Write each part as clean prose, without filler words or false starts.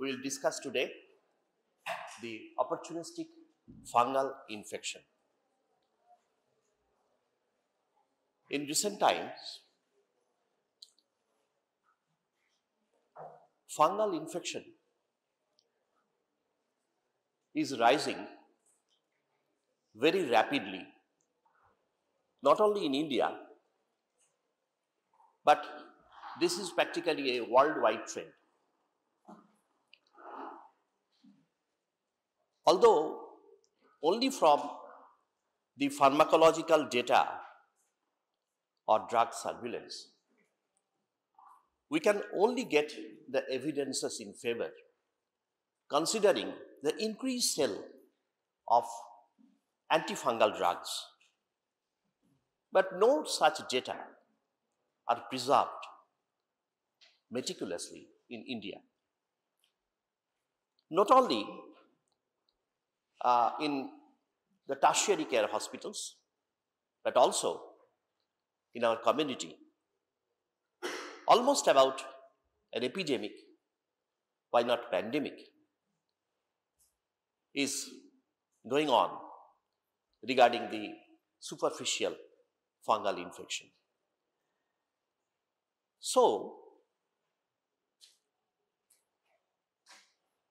We will discuss today the opportunistic fungal infection. In recent times, fungal infection is rising very rapidly, not only in India, but this is practically a worldwide trend. Although only from the pharmacological data or drug surveillance, we can only get the evidences in favor, considering the increased sale of antifungal drugs. But no such data are preserved meticulously in India. Not only in the tertiary care hospitals, but also in our community. Almost about an epidemic, why not pandemic, is going on regarding the superficial fungal infection. So,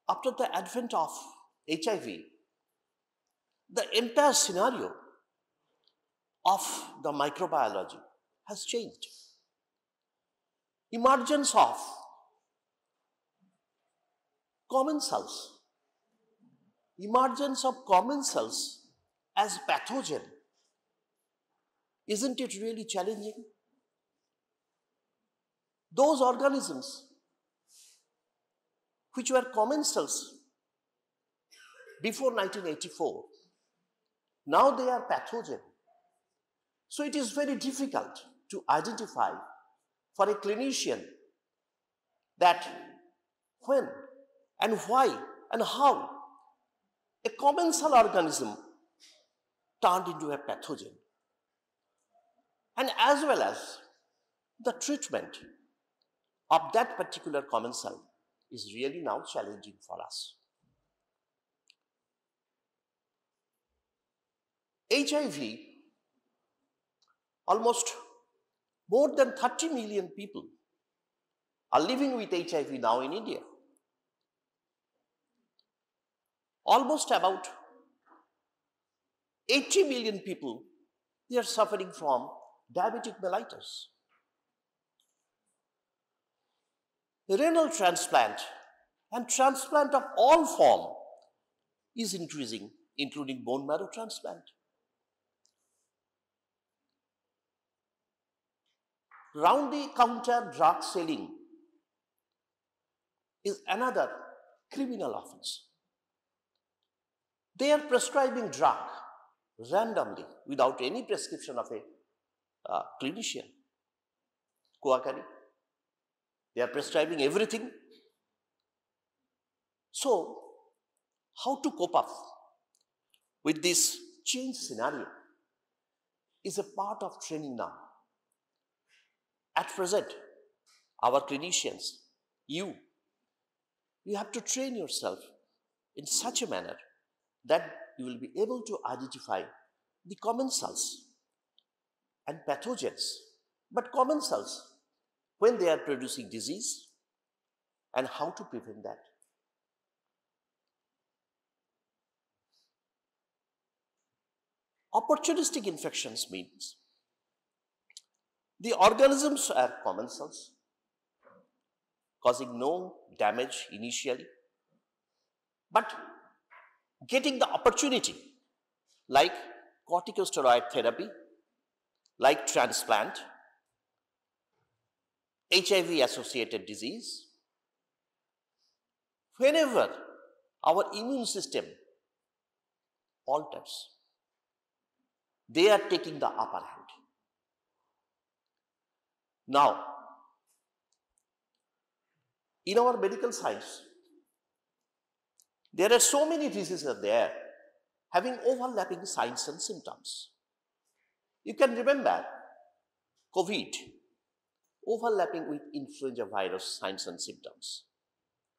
after the advent of HIV, the entire scenario of the microbiology has changed. Emergence of commensals as pathogen, isn't it really challenging? Those organisms which were commensals before 1984, now they are pathogen. So it is very difficult to identify for a clinician that when and why and how a commensal organism turned into a pathogen, and as well as the treatment of that particular commensal is really now challenging for us. HIV, almost more than 30 million people are living with HIV now in India. Almost about 80 million people, they are suffering from diabetic mellitus. Renal transplant and transplant of all form is increasing, including bone marrow transplant. Round-the-counter drug selling is another criminal offense. They are prescribing drug randomly without any prescription of a clinician. Coakari. They are prescribing everything. So, how to cope up with this changed scenario is a part of training now. At present, our clinicians, you have to train yourself in such a manner that you will be able to identify the commensals and pathogens, but commensals when they are producing disease and how to prevent that. Opportunistic infections means the organisms are commensals, causing no damage initially, but getting the opportunity, like corticosteroid therapy, like transplant, HIV-associated disease. Whenever our immune system alters, they are taking the upper hand. Now, in our medical science, there are so many diseases there having overlapping signs and symptoms. You can remember COVID overlapping with influenza virus signs and symptoms.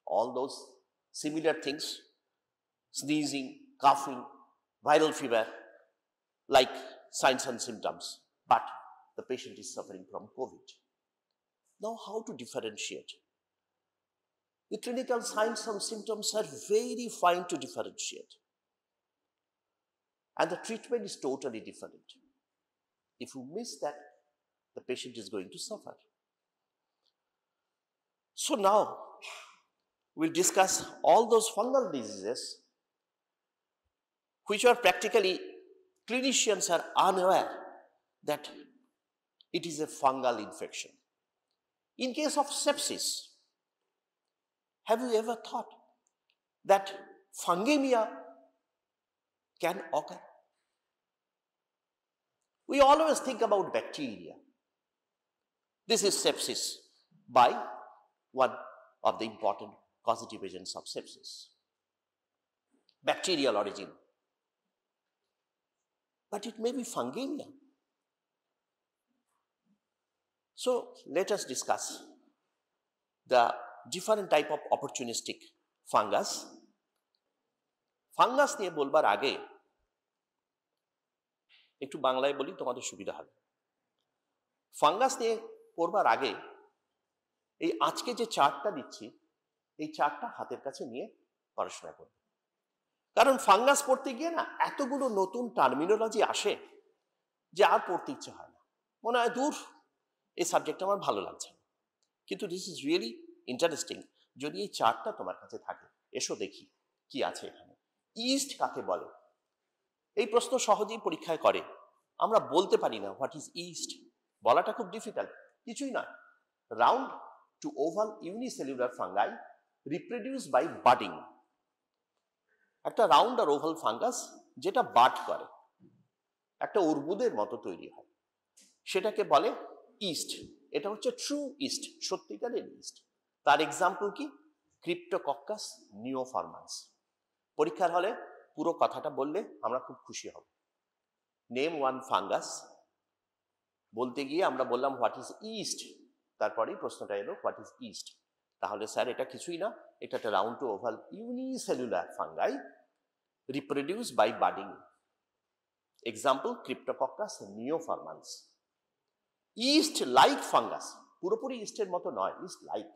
All those similar things, sneezing, coughing, viral fever, like signs and symptoms, but the patient is suffering from COVID. Now, how to differentiate? The clinical signs and symptoms are very fine to differentiate, and the treatment is totally different. If you miss that, the patient is going to suffer. So now, we'll discuss all those fungal diseases which are practically, clinicians are unaware that it is a fungal infection. In case of sepsis, have you ever thought that fungemia can occur? We always think about bacteria. This is sepsis by one of the important causative agents of sepsis, bacterial origin. But it may be fungemia. So let us discuss the different type of opportunistic fungus. Fungus নিয়ে বলবার আগে একটু বাংলায় বলি, তোমাদের সুবিধা হবে। Fungus নিয়ে পড়বার আগে এই আজকে যে চার্টটা দিচ্ছি, এই চার্টটা হাতের কাছে নিয়ে পড়াশোনা করবে। কারণ ফাঙ্গাস পড়তে গিয়ে না এতগুলো নতুন টার্মিনোলজি আসে যে আর পড়তে ইচ্ছে হয় না, মনে হয় দূর, এই সাবজেক্ট আমার ভালো লাগছে না। কিন্তু দিস ইজ রিয়েলি ইন্টারেস্টিং যদি এই চার্টটা তোমার কাছে থাকে। এসো দেখি কি আছে এখানে। ইস্ট কাকে বলে? এই প্রশ্ন সহজেই পরীক্ষায় করে। আমরা বলতে পারি না হোয়াট ইজ ইস্ট, বলাটা খুব ডিফিকাল্ট। কিছুই না, round to oval unicellular fungi reproduce by budding. একটা রাউন্ড আর ওভাল ফাঙ্গাস যেটা বাড করে, একটা অর্বুদের মতো তৈরি হয়, সেটাকে বলে ইস্ট। এটা হচ্ছে ট্রু ইস্ট, সত্যিকারের ইস্ট। তার এক্সাম্পল কি? ক্রিপ্টোকক্কাস নিওফরমান্স। পরীক্ষার হলে পুরো কথাটা বললে আমরা খুব খুশি হব। নেম ওয়ান ফাঙ্গাস বলতে গিয়ে আমরা বললাম হোয়াট ইজ ইস্ট, তারপরেই প্রশ্নটা এলো হোয়াট ইজ ইস্ট। তাহলে স্যার এটা কিছুই না, এটা একটা round to oval unicellular fungi reproduce by budding. Example Cryptococcus neoformans. Yeast like fungus, পুরোপুরি ইস্টের মতো নয়, yeast like.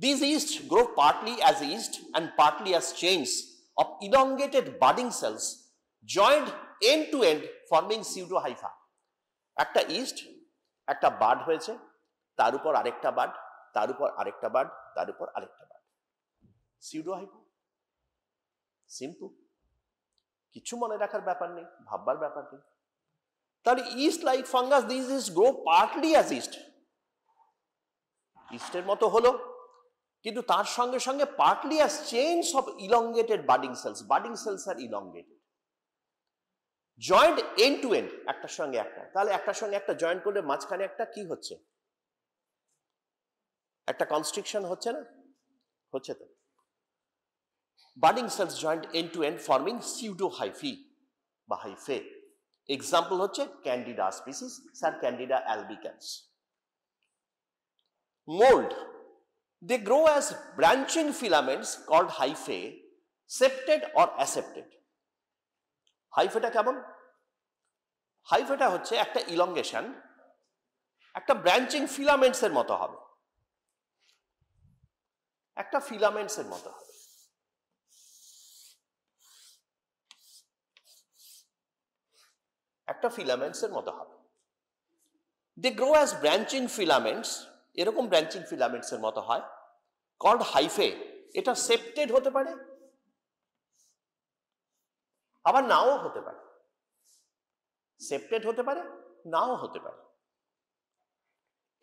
These yeasts grow partly as yeast and partly as chains of elongated budding cells joined end to end forming pseudohypha. একটা east, একটা bud হয়েছে, তার উপর আরেকটা বাড, তার উপর আরেকটা বাড, তার উপর আরেকটা বাড, pseudohypha। সিম্পল, কিছু মনে রাখার ব্যাপার নেই, ভাববার ব্যাপার নেই। তাহলে yeast like fungus, this is grow partly as yeast, ইস্টের মতো হলো, কিন্তু তার সঙ্গে সঙ্গে partly as chains of elongated budding cells. Budding cells আর elongated, joint end to end, একটার সঙ্গে একটা। তাহলে একটার সঙ্গে একটা জয়েন্ট করলে মাঝখানে একটা কি হচ্ছে? একটা কনস্ট্রিকশন হচ্ছে না? হচ্ছে তো। Budding cells joint end to end forming pseudohyphae বা হাইফে। এক্সাম্পল হচ্ছে Candida species, sir Candida albicans. Mould, they grow as branching filaments called hyphae, septate or aseptate. হাইফেটা কেমন? হাইফেটা হচ্ছে একটা ইলংগেশন, একটা ব্রাঞ্চিং ফিলামেন্টস এর মতো হবে, একটা ফিলামেন্টস এর মতো হবে। একটা ফিলামেন্টস এর মতো হবে। They grow as branching filaments, এরকম ব্রাঞ্চিং ফিলামেন্টস এর মতো হয়, কল্ড হাইফে। এটা সেপ্টেড হতে পারে, আবার নাও হতে পারে। সেপ্টেড হতে পারে, নাও হতে পারে।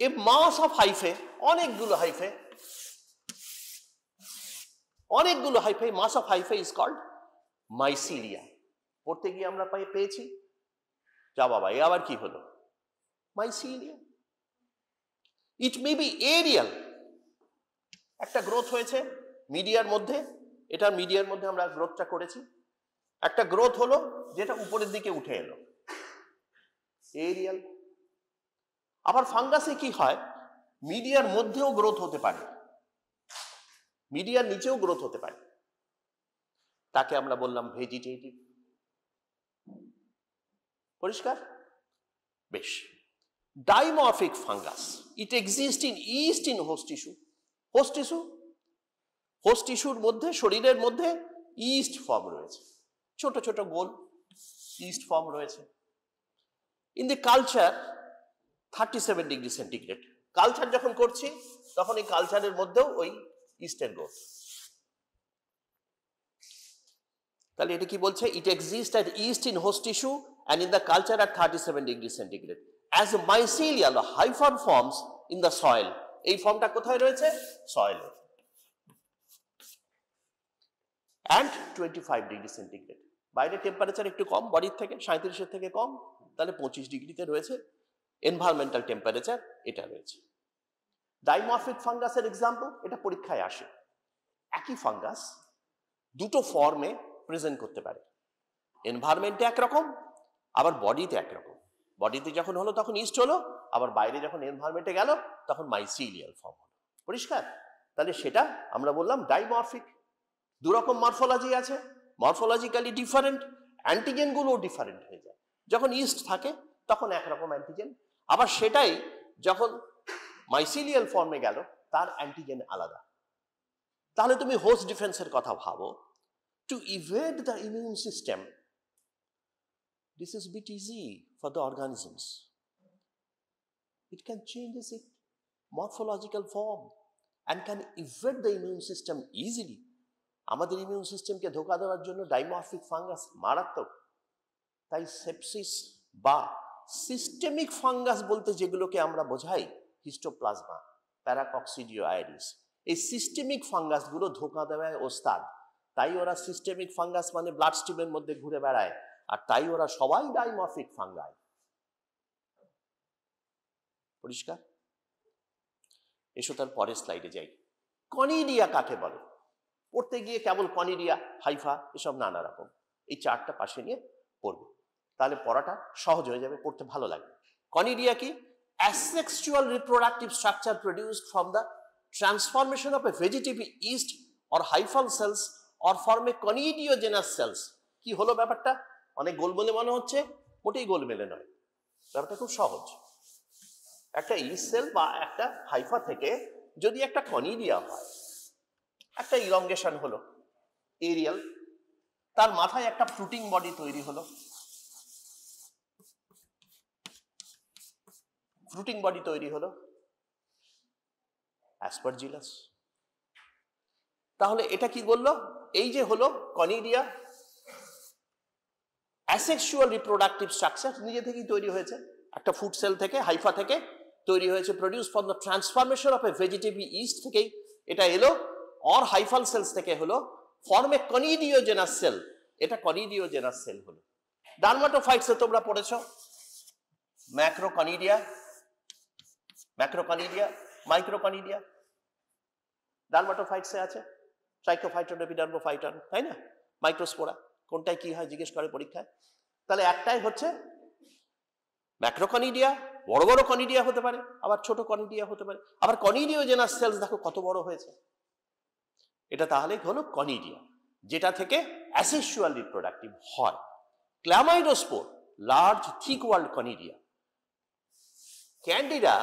এ মাস অফ হাইফে, অনেকগুলো হাইফে, অনেকগুলো হাইফে, মাস অফ হাইফে ইজ কল্ড মাইসিলিয়া। পড়তে গিয়ে আমরা পেয়েছি, যা বাবা এ আবার কি হলো? মাইসিলিয়া। ইট মে বি এরিয়াল, একটা গ্রোথ হয়েছে মিডিয়ার মধ্যে, এটা মিডিয়ার মধ্যে আমরা গ্রোথটা করেছি, একটা গ্রোথ হলো যেটা উপরের দিকে উঠে এলো, এরিয়াল। আবার ফাঙ্গাসে কি হয়? মিডিয়ার মধ্যেও গ্রোথ হতে পারে, মিডিয়ার নিচেও গ্রোথ হতে পারে, তাকে আমরা বললাম ভেজিটেটিভ। পরিষ্কার? বেশ। Dimorphic fungus, it exist in east in host tissue. Host টিস্যুর মধ্যে, শরীরের মধ্যে ইস্ট ফর্ম রয়েছে, ছোট ছোট গোল ইস্ট ফর্ম রয়েছে। In the culture 37 degree centigrade, culture যখন করছি তখন এই কালচারের মধ্যেও ওই ইস্টের গ্রোথ। তাহলে এটা কি বলছে? It exist at yeast in host tissue and in the culture at 37 degree centigrade as mycelial hyphae forms in the soil. এই ফর্মটা কোথায় রয়েছে? সয়েলে। অ্যান্ড 25 ডিগ্রি সেন্টিগ্রেড, বাইরে টেম্পারেচার একটু কম বডির থেকে, 37-এর থেকে কম, তাহলে 25 ডিগ্রিতে রয়েছে। এনভায়রনমেন্টাল টেম্পারেচার এটা রয়েছে। ডাইমরফিক ফাঙ্গাসের এক্সাম্পল, এটা পরীক্ষায় আসে। একই ফাঙ্গাস দুটো ফর্মে প্রেজেন্ট করতে পারে, এনভায়রনমেন্টে একরকম, আবার বডিতে একরকম। বডিতে যখন হলো তখন ইস্ট হলো, আবার বাইরে যখন এনভায়রনমেন্টে গেল তখন মাইসেলিয়াল ফর্ম হলো। পরিষ্কার? তাহলে সেটা আমরা বললাম ডাইমরফিক। দুরকম মরফোলজি আছে, মরফোলজিক্যালি ডিফারেন্ট, অ্যান্টিজেন গুলো ডিফারেন্ট হয়ে যায়। যখন ইস্ট থাকে তখন একরকম অ্যান্টিজেন, আবার সেটাই যখন মাইসেলিয়াল ফর্মে গেল তার অ্যান্টিজেন আলাদা। তাহলে তুমি হোস্ট ডিফেন্সের কথা ভাবো। To evade the immune system, this is a bit easy for the organisms. It can change its morphological form and can evade the immune system easily. আমাদের ইমিউন সিস্টেমকে ধোকা দেওয়ার জন্য ডাইমরফিক ফাঙ্গাস মারাত্মক। তাই সেপসিস বা সিস্টেমিক ফাঙ্গাস বলতে যেগুলোকে আমরা বোঝাই, হিস্টোপ্লাজমা, প্যারাকক্সিডিও আইরিস, এই সিস্টেমিক ফাঙ্গাসগুলো ধোকা দেওয়ায় ওস্তাদ। তাই ওরা সিস্টেমিক ফাঙ্গাস মানে ব্লাড স্ট্রিমের মধ্যে ঘুরে বেড়ায়, আর তাই ওরা সবাই ডাইমরফিক ফাঙ্গাই। পরিষ্কার? এসো তার পরের স্লাইডে যাই। কনিডিয়া কাকে বলে? পড়তে গিয়ে কেবল কনিডিয়া, হাইফা এসব নানা রকম, এই চারটা পাশে নিয়ে পড়বে, তাহলে পড়াটা সহজ হয়ে যাবে, পড়তে ভালো লাগবে। কনিডিয়া কি? asexual reproductive structure produced from the transformation of a vegetative yeast or hyphal cells or form a conidiogenous cells। কি হলো ব্যাপারটা? অনেক গোলমেলে মনে হচ্ছে, মোটেই গোলমেলে নয়, ব্যাপারটা খুব সহজ। একটা ইস্ট সেল বা একটা হাইফা থেকে যদি একটা কনিডিয়া হয়, একটা ইলংগেশন হলো এরিয়াল, তার মাথায় একটা ফ্রুটিং বডি তৈরি হলো, ফ্রুটিং বডি তৈরি হলো অ্যাসপারজিলাস। তাহলে এটা কি বললো? এই যে হলো কনিডিয়া, অ্যাসেক্সুয়াল রিপ্রোডাক্টিভ স্ট্রাকচার নিজে থেকেই তৈরি হয়েছে, একটা ফুড সেল থেকে, হাইফা থেকে তৈরি হয়েছে, produce from the transformation of A vegetative east থেকেই এটা এলো, অর হাইফাল সেলস থেকে হলো, ফর্ম এ কনিডিওজেনাস সেল, এটা কনিডিওজেনাস সেল হলো। ডার্মাটোফাইটসে তোমরা পড়েছ ম্যাক্রোকনিডিয়া, ম্যাক্রোকনিডিয়া, মাইক্রোকনিডিয়া। ডার্মাটোফাইটসে আছে ট্রাইকোফাইটন, এপিডার্মোফাইটন, তাই না? মাইক্রোস্পোরা, কোনটায় কি হয় জিজ্ঞেস করে পরীক্ষায়। তাহলে একটাই হচ্ছে ম্যাক্রোকনিডিয়া, বড় বড় কনিডিয়া হতে পারে, আবার ছোট কনিডিয়া হতে পারে, আবার কনিডিওজেনাস সেলস দেখো কত বড় হয়েছে। এটা তাহলে হলো কনিডিয়া, যেটা থেকে অ্যাসেক্সুয়াল রিপ্রোডাক্টিভ হয়। Chlamydospore, large thick walled conidia. Candida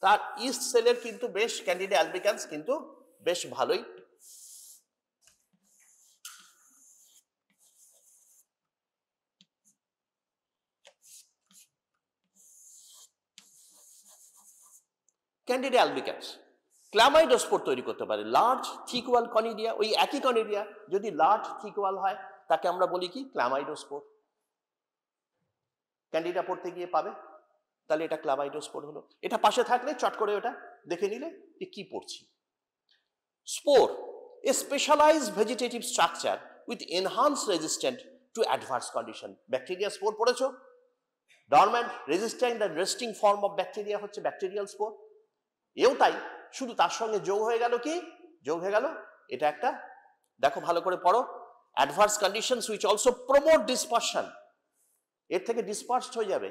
তার ইস্ট সেলের কিন্তু বেশ, ক্যান্ডিডা অ্যালবিকান্স কিন্তু বেশ ভালোই। ক্যান্ডিডা অ্যালবিকান্স ক্ল্যামাইডোস্পোর তৈরি করতে পারে, লার্জ থিক ওয়াল কনিডিয়া। ওই একই কনিডিয়া যদি লার্জ থিক ওয়াল হয় তাকে আমরা বলি কি? ক্ল্যামাইডোস্পোর। ক্যান্ডিডা পড়তে গিয়ে পাবে, তাহলে এটা ক্ল্যামাইডোস্পোর হলো। এটা পাশে থাকলে চট করে ওটা দেখে নিলে যে কি পড়ছি। Spore, a specialised vegetative structure with enhanced resistant to adverse condition. Bacteria spore পড়েছো? Dormant, resistant and resting form of bacteria হচ্ছে ব্যাকটেরিয়াল স্পোর। এও তাই, শুধু তার সঙ্গে যোগ হয়ে গেল কি? যোগ হয়ে গেল এটা একটা, দেখো ভালো করে পড়ো, adverse conditions which also promote dispersion. এর থেকে ডিসপার্সড হয়ে যাবে,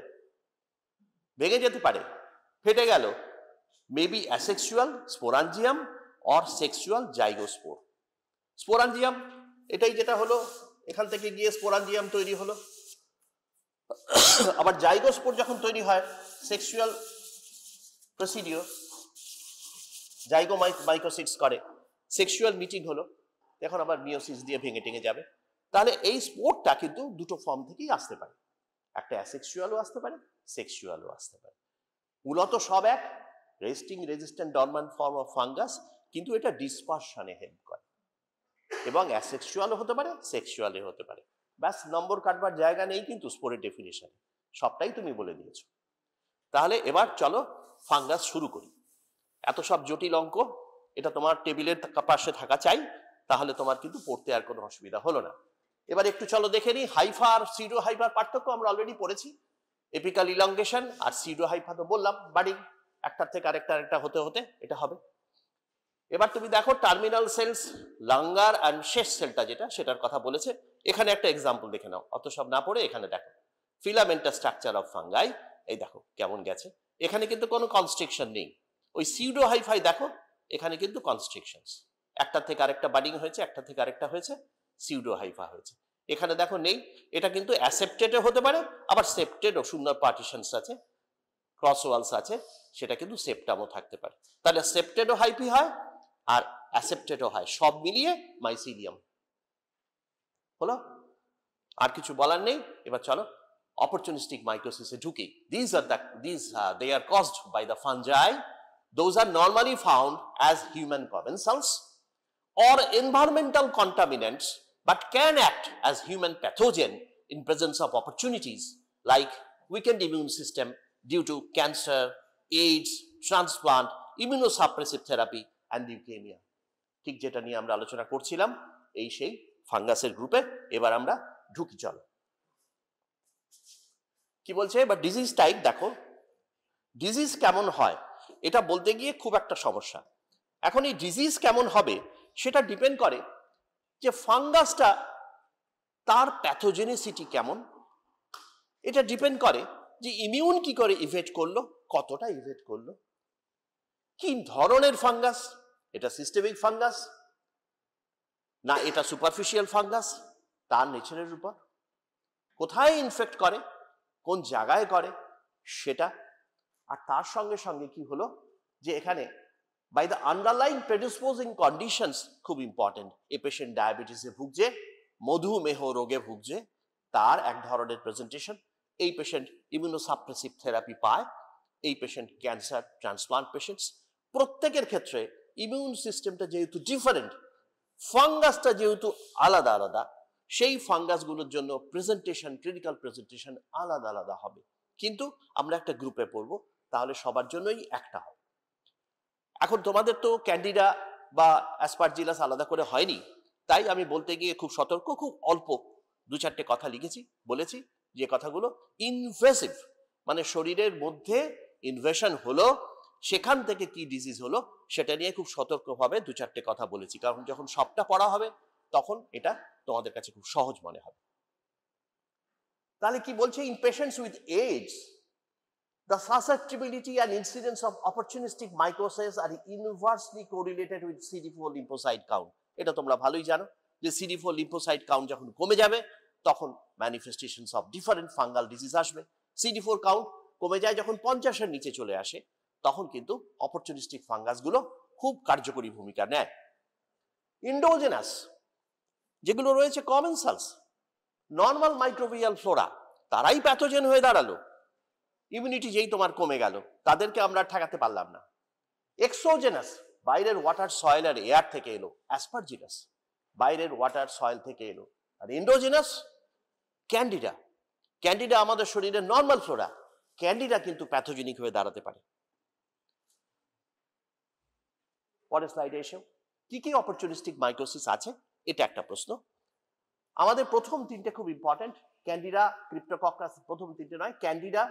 ভেঙে যেতে পারে, ফেটে গেল। Maybe asexual, sporangium, or sexual zygospore. Sporangium এটাই যেটা হলো, এখান থেকে গিয়ে স্পোরাঞ্জিয়াম তৈরি হলো। আবার জাইগোস্পোর যখন তৈরি হয় সেক্সুয়াল প্রসিডিওর, জাইগোমাইকোসিস করে, সেক্সুয়াল মিটিং হলো, এখন আবার মিওসিস দিয়ে ভেঙে টেঙে যাবে। তাহলে এই স্পোরটা কিন্তু দুটো ফর্ম থেকেই আসতে পারে, একটা অ্যাসেক্সুয়ালও আসতে পারে, সেক্সুয়ালও আসতে পারে। মূলত সব এক, resting resistant dormant form of fungus, কিন্তু এটা ডিসপারশনে হেল্প করে এবং অ্যাসেক্সুয়ালও হতে পারে, সেক্সুয়ালও হতে পারে। ব্যাস, নম্বর কাটবার জায়গা নেই কিন্তু স্পোরের ডেফিনিশনে, সবটাই তুমি বলে দিয়েছো। তাহলে এবার চলো ফাঙ্গাস শুরু করি। এত সব জটিল অঙ্ক এটা তোমার টেবিলের পাশে থাকা চাই, তাহলে তোমার কিন্তু পড়তে আর কোনো অসুবিধা হলো না। এবার একটু চলো দেখে নিই হাইফা আর সিডো হাইফার পার্থক্য আমরা অলরেডি পড়েছি। এপিক্যাল ইলংগেশন আর সিডো হাইফা তো বললাম বাড়ি, একটার থেকে আরেকটা হতে হতে এটা হবে। এবার তুমি দেখো টার্মিনাল সেলস, লাঙ্গার অ্যান্ড শেষ সেলটা যেটা, সেটার কথা বলেছে। এখানে একটা এক্সাম্পল দেখে নাও, অত সব না পড়ে এখানে দেখো ফিলামেন্টাস স্ট্রাকচার অফ ফাঙ্গাই, এই দেখো কেমন গেছে। এখানে কিন্তু কোনো কনস্ট্রিকশন নেই। ওই সিউডো হাইফাই দেখো এখানে কিন্তু কনস্ট্রিকশনস, একটা থেকে আরেকটা বাডিং হয়েছে, একটা থেকে আরেকটা হয়েছে, সিউডো হাইফা হয়েছে। এখানে দেখো নেই। এটা কিন্তু অ্যাসেপ্টেডও হতে পারে, আবার সেপ্টেডও, শূন্য পার্টিশনস আছে, ক্রস ওয়ালস আছে, সেটা কিন্তু সেপ্টামও থাকতে পারে। তাহলে সেপ্টেডও হাইফি হয় আর অ্যাসেপ্টেডও হয়, সব মিলিয়ে মাইসিলিয়াম হলো। আর কিছু বলার নেই। এবার চলো opportunistic mycosis ঢুকি। They are caused by the fungi. Those are normally found as human commensals or environmental contaminants, but can act as human pathogen in presence of opportunities like weakened immune system due to cancer, AIDS, transplant, immunosuppressive therapy and leukemia. ঠিক যেটা নিয়ে আমরা আলোচনা করছিলাম, এই সেই ফাঙ্গাসের গ্রুপে। এবার আমরা ঢুকি চলো। কি বলছে এবার ডিজিজ টাইপ দেখো। ডিজিজ কেমন হয় এটা বলতে গিয়ে খুব একটা সমস্যা। এখন এই ডিজিজ কেমন হবে সেটা ডিপেন্ড করে যে ফাঙ্গাসটা তার প্যাথোজেনিসিটি কেমন, এটা ডিপেন্ড করে যে ইমিউন কি করে ইভেট করলো, কতটা ইভেট করলো, কি ধরনের ফাঙ্গাস, এটা সিস্টেমিক ফাঙ্গাস না এটা সুপারফিশিয়াল ফাঙ্গাস, তার নেচারের উপর, কোথায় ইনফেক্ট করে, কোন জায়গায় করে সেটা। আর তার সঙ্গে সঙ্গে কি হলো যে এখানে বাই দ্য আন্ডারলাইং প্রেডিসপোজিং কন্ডিশনস খুব ইম্পর্টেন্ট। এ পেশেন্ট ডায়াবেটিসে ভুগছে, মধুমেহ রোগে ভুগছে, তার এক ধরনের প্রেজেন্টেশন। এই পেশেন্ট ইমিউনোসাপ্রেসিভ থেরাপি পায়, এই পেশেন্ট ক্যান্সার, ট্রান্সপ্লান্ট পেশেন্টস। প্রত্যেকের ক্ষেত্রে ইমিউন সিস্টেমটা যেহেতু ডিফারেন্ট, ফাঙ্গাসটা যেহেতু আলাদা আলাদা, সেই ফাঙ্গাসগুলোর জন্য প্রেজেন্টেশন, ক্লিনিক্যাল প্রেজেন্টেশন আলাদা আলাদা হবে। কিন্তু আমরা একটা গ্রুপে পড়বো, তাহলে সবার জন্যই একটা হবে। এখন তোমাদের তো ক্যান্ডিডা বা অ্যাসপারজিলাস আলাদা করে হয়নি, তাই আমি বলতে গিয়ে খুব সতর্ক, খুব অল্প দু চারটে কথা লিখেছি, বলেছি যে কথাগুলো ইনভেসিভ, মানে শরীরের মধ্যে ইনভেশন হলো, সেখান থেকে কি ডিজিজ হলো সেটা নিয়ে খুব সতর্কভাবে দু চারটে কথা বলেছি, কারণ যখন সবটা পড়া হবে তখন এটা তোমাদের কাছে খুব সহজ মনে হবে। তাহলে কি বলছে, in patients with AIDS the susceptibility and incidence of opportunistic mycosis are inversely correlated with CD4 lymphocyte count. এটা তোমরা ভালোই জানো যে CD4 lymphocyte count যখন কমে যাবে তখন manifestations of different fungal disease আসবে। CD4 count কমে যায় যখন 50 এর নিচে চলে আসে, তখন কিন্তু অপরচুনিস্টিক ফাঙ্গাসগুলো খুব কার্যকরী ভূমিকা নেয়। ইন্ডোজেনাস যেগুলো রয়েছে কমেন্সালস, নর্মাল মাইক্রোবিয়াল ফ্লোরা, তারাই প্যাথোজেন হয়ে দাঁড়ালো। ইমিউনিটি যেই তোমার কমে গেল, তাদেরকে আমরা ঠেকাতে পারলাম না। এক্সোজেনাস, বাইরের ওয়াটার, সয়েল আর এয়ার থেকে এলো, অ্যাসপারজিলাস বাইরের ওয়াটার, সয়েল থেকে এলো। আর এন্ডোজেনাস ক্যান্ডিডা, ক্যান্ডিডা আমাদের শরীরের নর্মাল ফ্লোরা, ক্যান্ডিডা কিন্তু প্যাথোজেনিক হয়ে দাঁড়াতে পারে। পরের স্লাইডে এসেও কি কি অপরচুনিস্টিক মাইকোসিস আছে, এটা একটা প্রশ্ন। আমাদের প্রথম তিনটে খুব ইম্পর্টেন্ট, ক্যান্ডিডা, ক্রিপ্টোকক্কাস, প্রথম তিনটে নয়, ক্যান্ডিডা,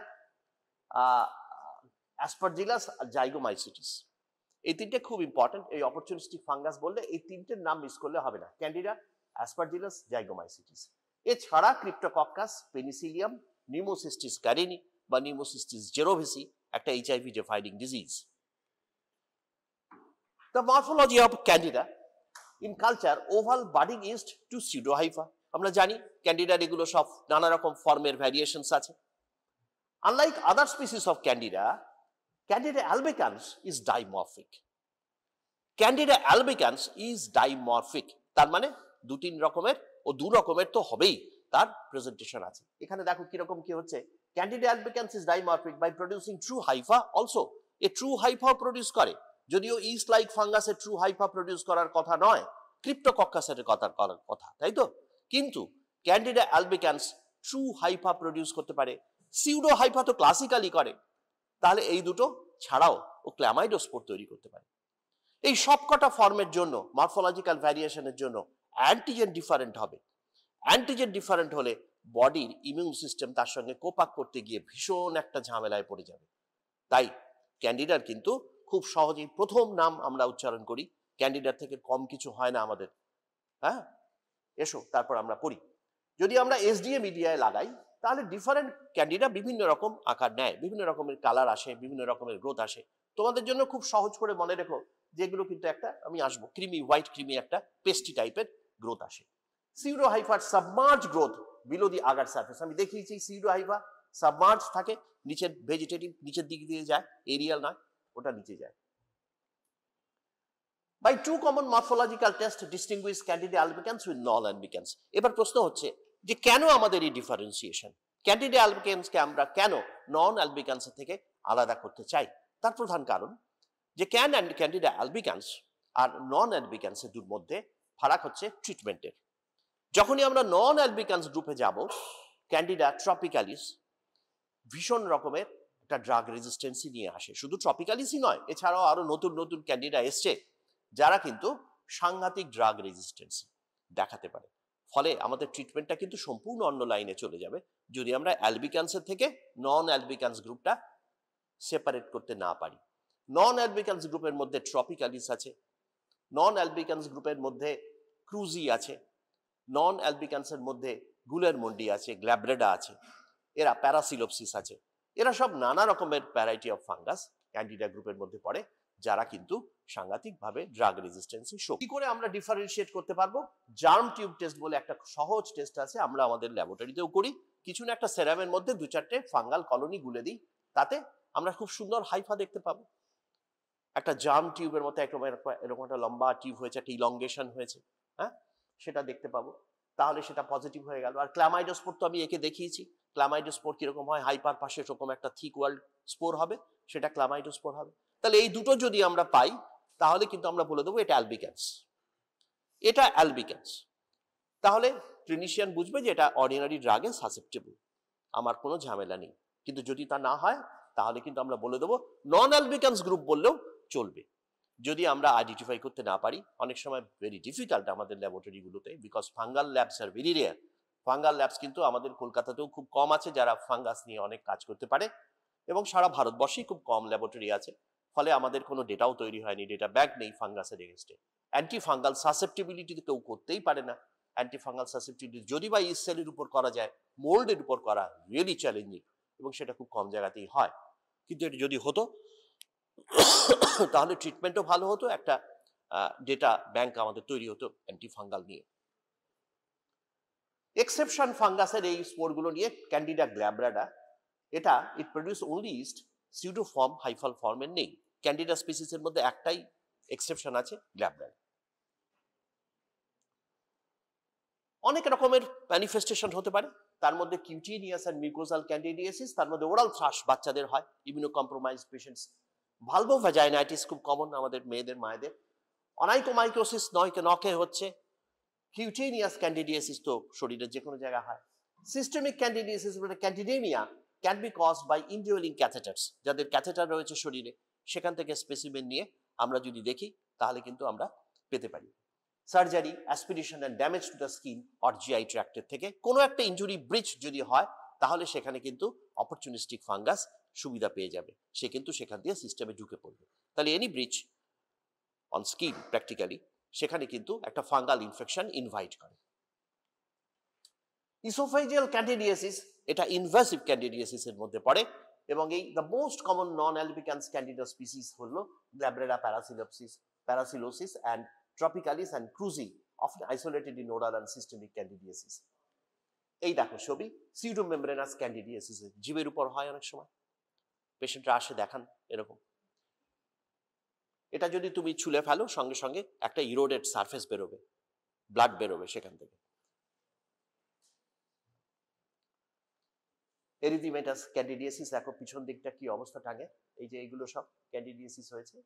অ্যাসপারজিলাস আর জাইগোমাইসিটিস, এই তিনটে খুব ইম্পর্টেন্ট। এই অপরচুনিস্টিক ফাঙ্গাস বললে এই তিনটের নাম মিস করলে হবে না, ক্যান্ডিডা, অ্যাসপারজিলাস, জাইগোমাইসিটিস। এছাড়া ক্রিপ্টোকক্কাস, পেনিসিলিয়াম, নিউমোসিস্টিস ক্যারিনি বা নিউমোসিস্টিস জেরোভিসি একটা HIV defining disease. The morphology of Candida in culture, oval budding yeast to pseudohypha. আমরা জানি ক্যান্ডিডার এগুলো সব নানা রকম ফর্মের ভ্যারিয়েশনস আছে। Unlike other species of Candida, Candida albicans is dimorphic. Candida albicans is dimorphic. তার মানে দু-তিন রকমের ও দু রকমের তো হবেই তার প্রেজেন্টেশন আছে। এখানে দেখো কিরকম কি হচ্ছে, Candida albicans is dimorphic by producing true hypha also. A true hypha produce করে, যদিও ইস্ট লাইক ফাঙ্গাসের ট্রু হাইফা প্রডিউস করার কথা নয়, ক্রিপ্টোকক্কাসের করার কথা, তাই তো? কিন্তু Candida albicans true hypha produce করতে পারে, সিউডো হাইফা তো ক্লাসিক্যালি করে, তাহলে এই দুটো ছাড়াও ও ক্ল্যামাইডোস্পোর তৈরি করতে পারে। এই সবকটা ফর্মের জন্য মরফোলজিক্যাল ভ্যারিয়েশনের জন্য অ্যান্টিজেন ডিফারেন্ট হবে। অ্যান্টিজেন ডিফারেন্ট হলে বডির ইমিউন সিস্টেম তার সঙ্গে কোপ আপ করতে গিয়ে ভীষণ একটা ঝামেলায় পড়ে যাবে। তাই ক্যান্ডিডার কিন্তু খুব সহজেই প্রথম নাম আমরা উচ্চারণ করি, ক্যান্ডিডার থেকে কম কিছু হয় না আমাদের। হ্যাঁ, এসো তারপর আমরা পড়ি। যদি আমরা এসডিএ মিডিয়ায় লাগাই তাহলে ডিফারেন্ট ক্যান্ডিডা বিভিন্ন রকম আকার নেয়, বিভিন্ন রকমের কালার আসে, বিভিন্ন রকমের গ্রোথ আসে। তোমাদের জন্য খুব সহজ করে মনে রেখো যেগুলো কিন্তু একটা, আমি আসবো, ক্রিমি হোয়াইট ক্রিমি একটা পেস্টি টাইপের গ্রোথ আসে। Pseudohyphal submerge growth below the agar surface, আমি দেখিয়েছি সিউডোহাইফা সাবমার্জ থাকে, নিচের ভেজিটেটিভ নিচের দিক দিয়ে যায়, এরিয়াল নয়, ওটা নিচে যায়। By two common morphological tests distinguish Candida albicans with non-albicans. এবার প্রশ্ন হচ্ছে যে কেন আমাদের এই ডিফারেন্সিয়েশন, Candida albicans কে আমরা কেন নন অ্যালবিকান্স থেকে আলাদা করতে চাই? তার প্রধান কারণ যে Candida albicans আর নন অ্যালবিকান্স এর মধ্যে ফারাক হচ্ছে ট্রিটমেন্টের। যখনই আমরা নন অ্যালবিকান্স গ্রুপে যাব, Candida tropicalis ভীষণ রকমের একটা ড্রাগ রেজিস্ট্যান্সি নিয়ে আসে। শুধু ট্রপিক্যালিসই নয়, এছাড়াও আরো নতুন নতুন ক্যান্ডিডা এসছে যারা কিন্তু সাংঘাতিক ড্রাগ রেজিস্ট্যান্সি দেখাতে পারে। ফলে আমাদের ট্রিটমেন্টটা কিন্তু সম্পূর্ণ অন্য লাইনে চলে যাবে যদি আমরা অ্যালবিকান্সের থেকে নন অ্যালবিকান্স গ্রুপটা সেপারেট করতে না পারি। নন অ্যালবিকান্স গ্রুপের মধ্যে ট্রপিক্যালিস আছে, নন অ্যালবিকান্স গ্রুপের মধ্যে ক্রুজি আছে, নন অ্যালবিকান্সের মধ্যে গুলেরমন্ডি আছে, গ্ল্যাব্রেডা আছে, এরা প্যারাসিলোপসিস আছে, এরা সব নানা রকমের ভ্যারাইটি অফ ফাঙ্গাস ক্যান্ডিডা গ্রুপের মধ্যে পড়ে, যারা কিন্তু সাংঘাতিকভাবে ড্রাগ রেজিস্ট্যান্সি শো। কি করে আমরা ডিফারেন্সিয়েট করতে পারবো? জার্ম টিউব টেস্ট বলে একটা সহজ টেস্ট আছে, আমরা আমাদের ল্যাবরেটরিতেও করি। কিছু না একটা সেরামের মধ্যে দু চারটে ফাঙ্গাল কলোনি গুলে দিই, তাতে আমরা খুব সুন্দর হাইফা দেখতে পাবো। একটা জার্ম টিউবের মতো এরকম একটা লম্বা টিউব হয়েছে, একটা ইলংগেশন হয়েছে, হ্যাঁ, সেটা দেখতে পাবো। তাহলে সেটা পজিটিভ হয়ে গেল। আর ক্লামাইডোস্পোর তো আমি একে দেখিয়েছি, ক্লামাইডোস্পোর কিরকম হয়, হাইপার পাশে এরকম একটা থিক ওয়ার্ল্ড স্পোর হবে, সেটা ক্লামাইডোস্পোর হবে। তাহলে এই দুটো যদি আমরা পাই তাহলে কিন্তু আমরা বলে দেবো এটা অ্যালবিকান্স, এটা অ্যালবিকান্স। তাহলে ক্লিনিশিয়ান বুঝবে যে এটা অর্ডিনারি ড্রাগে সাসেপ্টেবল, আমার কোনো ঝামেলা নেই। কিন্তু যদি তা না হয় তাহলে কিন্তু আমরা বলে দেবো নন অ্যালবিকান্স গ্রুপ বললেও চলবে। যদি আমরা আইডেন্টিফাই করতে না পারি, অনেক সময় ভেরি ডিফিকাল্ট আমাদের ল্যাবরেটরিগুলোতে, because fungal labs are very rare. Fungal labs কিন্তু আমাদের কলকাতাতেও খুব কম আছে যারা ফাঙ্গাস নিয়ে অনেক কাজ করতে পারে, এবং সারা ভারতবর্ষেই খুব কম ল্যাবরেটরি আছে। ফলে আমাদের কোনো ডেটাও তৈরি হয়নি, ডেটা ব্যাক নেই ফাঙ্গাসের এগেনস্টে। অ্যান্টি ফাঙ্গাল সাসেপ্টিবিলিটি কেউ করতেই পারে না। অ্যান্টি ফাঙ্গাল সাসেপ্টিবিলিটি যদি বা ইস্ট সেলের উপর করা যায়, মোল্ডের উপর করা রিয়েলি চ্যালেঞ্জিং, এবং সেটা খুব কম জায়গাতেই হয়। কিন্তু এটা যদি হতো তাহলে ট্রিটমেন্টও ভালো হতো, একটা ডেটা ব্যাংক আমাদের তৈরি হতো অ্যান্টি ফাঙ্গাল নিয়ে। এক্সেপশন ফাঙ্গাসের এই স্পোরগুলো নিয়ে ক্যান্ডিডা গ্ল্যাব্রাডা, এটা ইট প্রডিউস অনলি ইস্ট, সিউডোফর্ম হাইফাল ফর্মের নেই। ক্যান্ডিডা স্পিসিসের মধ্যে একটাই এক্সেপশন আছে, গ্ল্যাব্রাডা। অনেক রকমের ম্যানিফেস্টেশন হতে পারে, তার মধ্যে কিউটিনিয়াস এন্ড মিউকোজাল ক্যান্ডিডিয়াসিস, তার মধ্যে ওরাল থ্রাশ বাচ্চাদের হয়, ইমিউনো কম্প্রোমাইজ পেশেন্টস। ভালভোভ্যাজাইনাইটিস খুব কমন আমাদের মেয়েদের মায়েদের। অনাইকোমাইকোসিস নখে হচ্ছে। কিউটেনিয়াস ক্যান্ডিডিয়াসিস তো শরীরের যে কোনো জায়গায় হয়। সিস্টেমিক ক্যান্ডিডিয়াসিস মানে ক্যান্ডিডেমিয়া ক্যান বি কজড বাই ইনডিউলিং ক্যাথেটার্স, যাদের ক্যাথেটার রয়েছে শরীরে, সেখান থেকে স্পেসিমেন নিয়ে আমরা যদি দেখি তাহলে কিন্তু আমরা পেতে পারি। Surgery, aspiration and damage to the skin or GI ট্র্যাক্টের থেকে কোনো একটা ইনজুরি ব্রিচ যদি হয় তাহলে সেখানে কিন্তু অপরচুনিস্টিক ফাঙ্গাস সুবিধা পেয়ে যাবে, সে কিন্তু সেখান দিয়ে সিস্টেমে ঢুকে পড়বে। তাহলে any breach on skin practically সেখানে কিন্তু একটা ফাঙ্গাল ইনফেকশন ইনভাইট করে। ইসোফেজিয়াল ক্যান্ডিডিয়াসিস, এটা ইনভাসিভ ক্যান্ডিডিয়াসিসের মধ্যে পড়ে, এবং এই the most common non albicans candida species হলো গ্ল্যাব্রেডা প্যারাসিলোপসিস, parasilosis, and tropicalis and cruzi, often isolated in oral and systemic candidiasis. এই দেখো ছবি, pseudomembranous candidiasis জীবের উপর হয় অনেক সময়, পেশেন্টরা আসে দেখান এরকম। এটা যদি তুমি ছুলে ফেলো সঙ্গে সঙ্গে একটা ইরোডেড সারফেস বেরোবে, ব্লাড বেরোবে সেখান থেকে। এরিথিমেটাস ক্যান্ডিডিয়াসিস দেখো পিছন দিকটা কি অবস্থা টাঙে, এই যে এইগুলো সব ক্যান্ডিডিয়াসিস হয়েছে,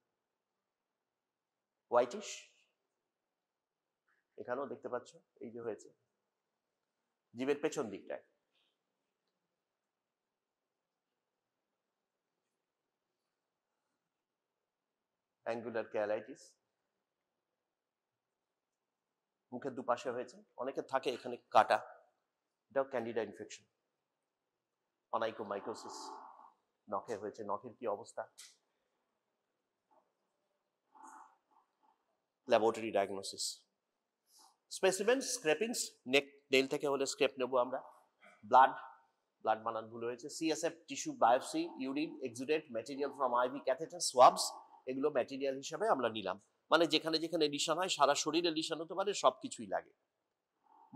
হোয়াইটিশ, এখানেও দেখতে পাচ্ছ এই যে হয়েছে জীবের পেছন দিকটায়। অ্যাঙ্গুলার ক্যালাইটিস মুখের দুপাশে হয়েছে, অনেকের থাকে এখানে কাটা, এটাও ক্যান্ডিডা ইনফেকশন। অনাইকোমাইকোসিস নখে হয়েছে, নখের কি অবস্থা, laboratory diagnosis. Specimen scrapings, neck nail থেকে হলে স্ক্রেপ নেবো আমরা। ব্লাড বানান ভুল হয়েছে। CSF tissue biopsy, urine, exudate, material from IV catheter, swabs, এগুলো ম্যাটেরিয়াল হিসাবে আমরা নিলাম। মানে যেখানে যেখানে লিশন হয়, সারা শরীরে লিশন হতে পারে, সবকিছুই লাগে।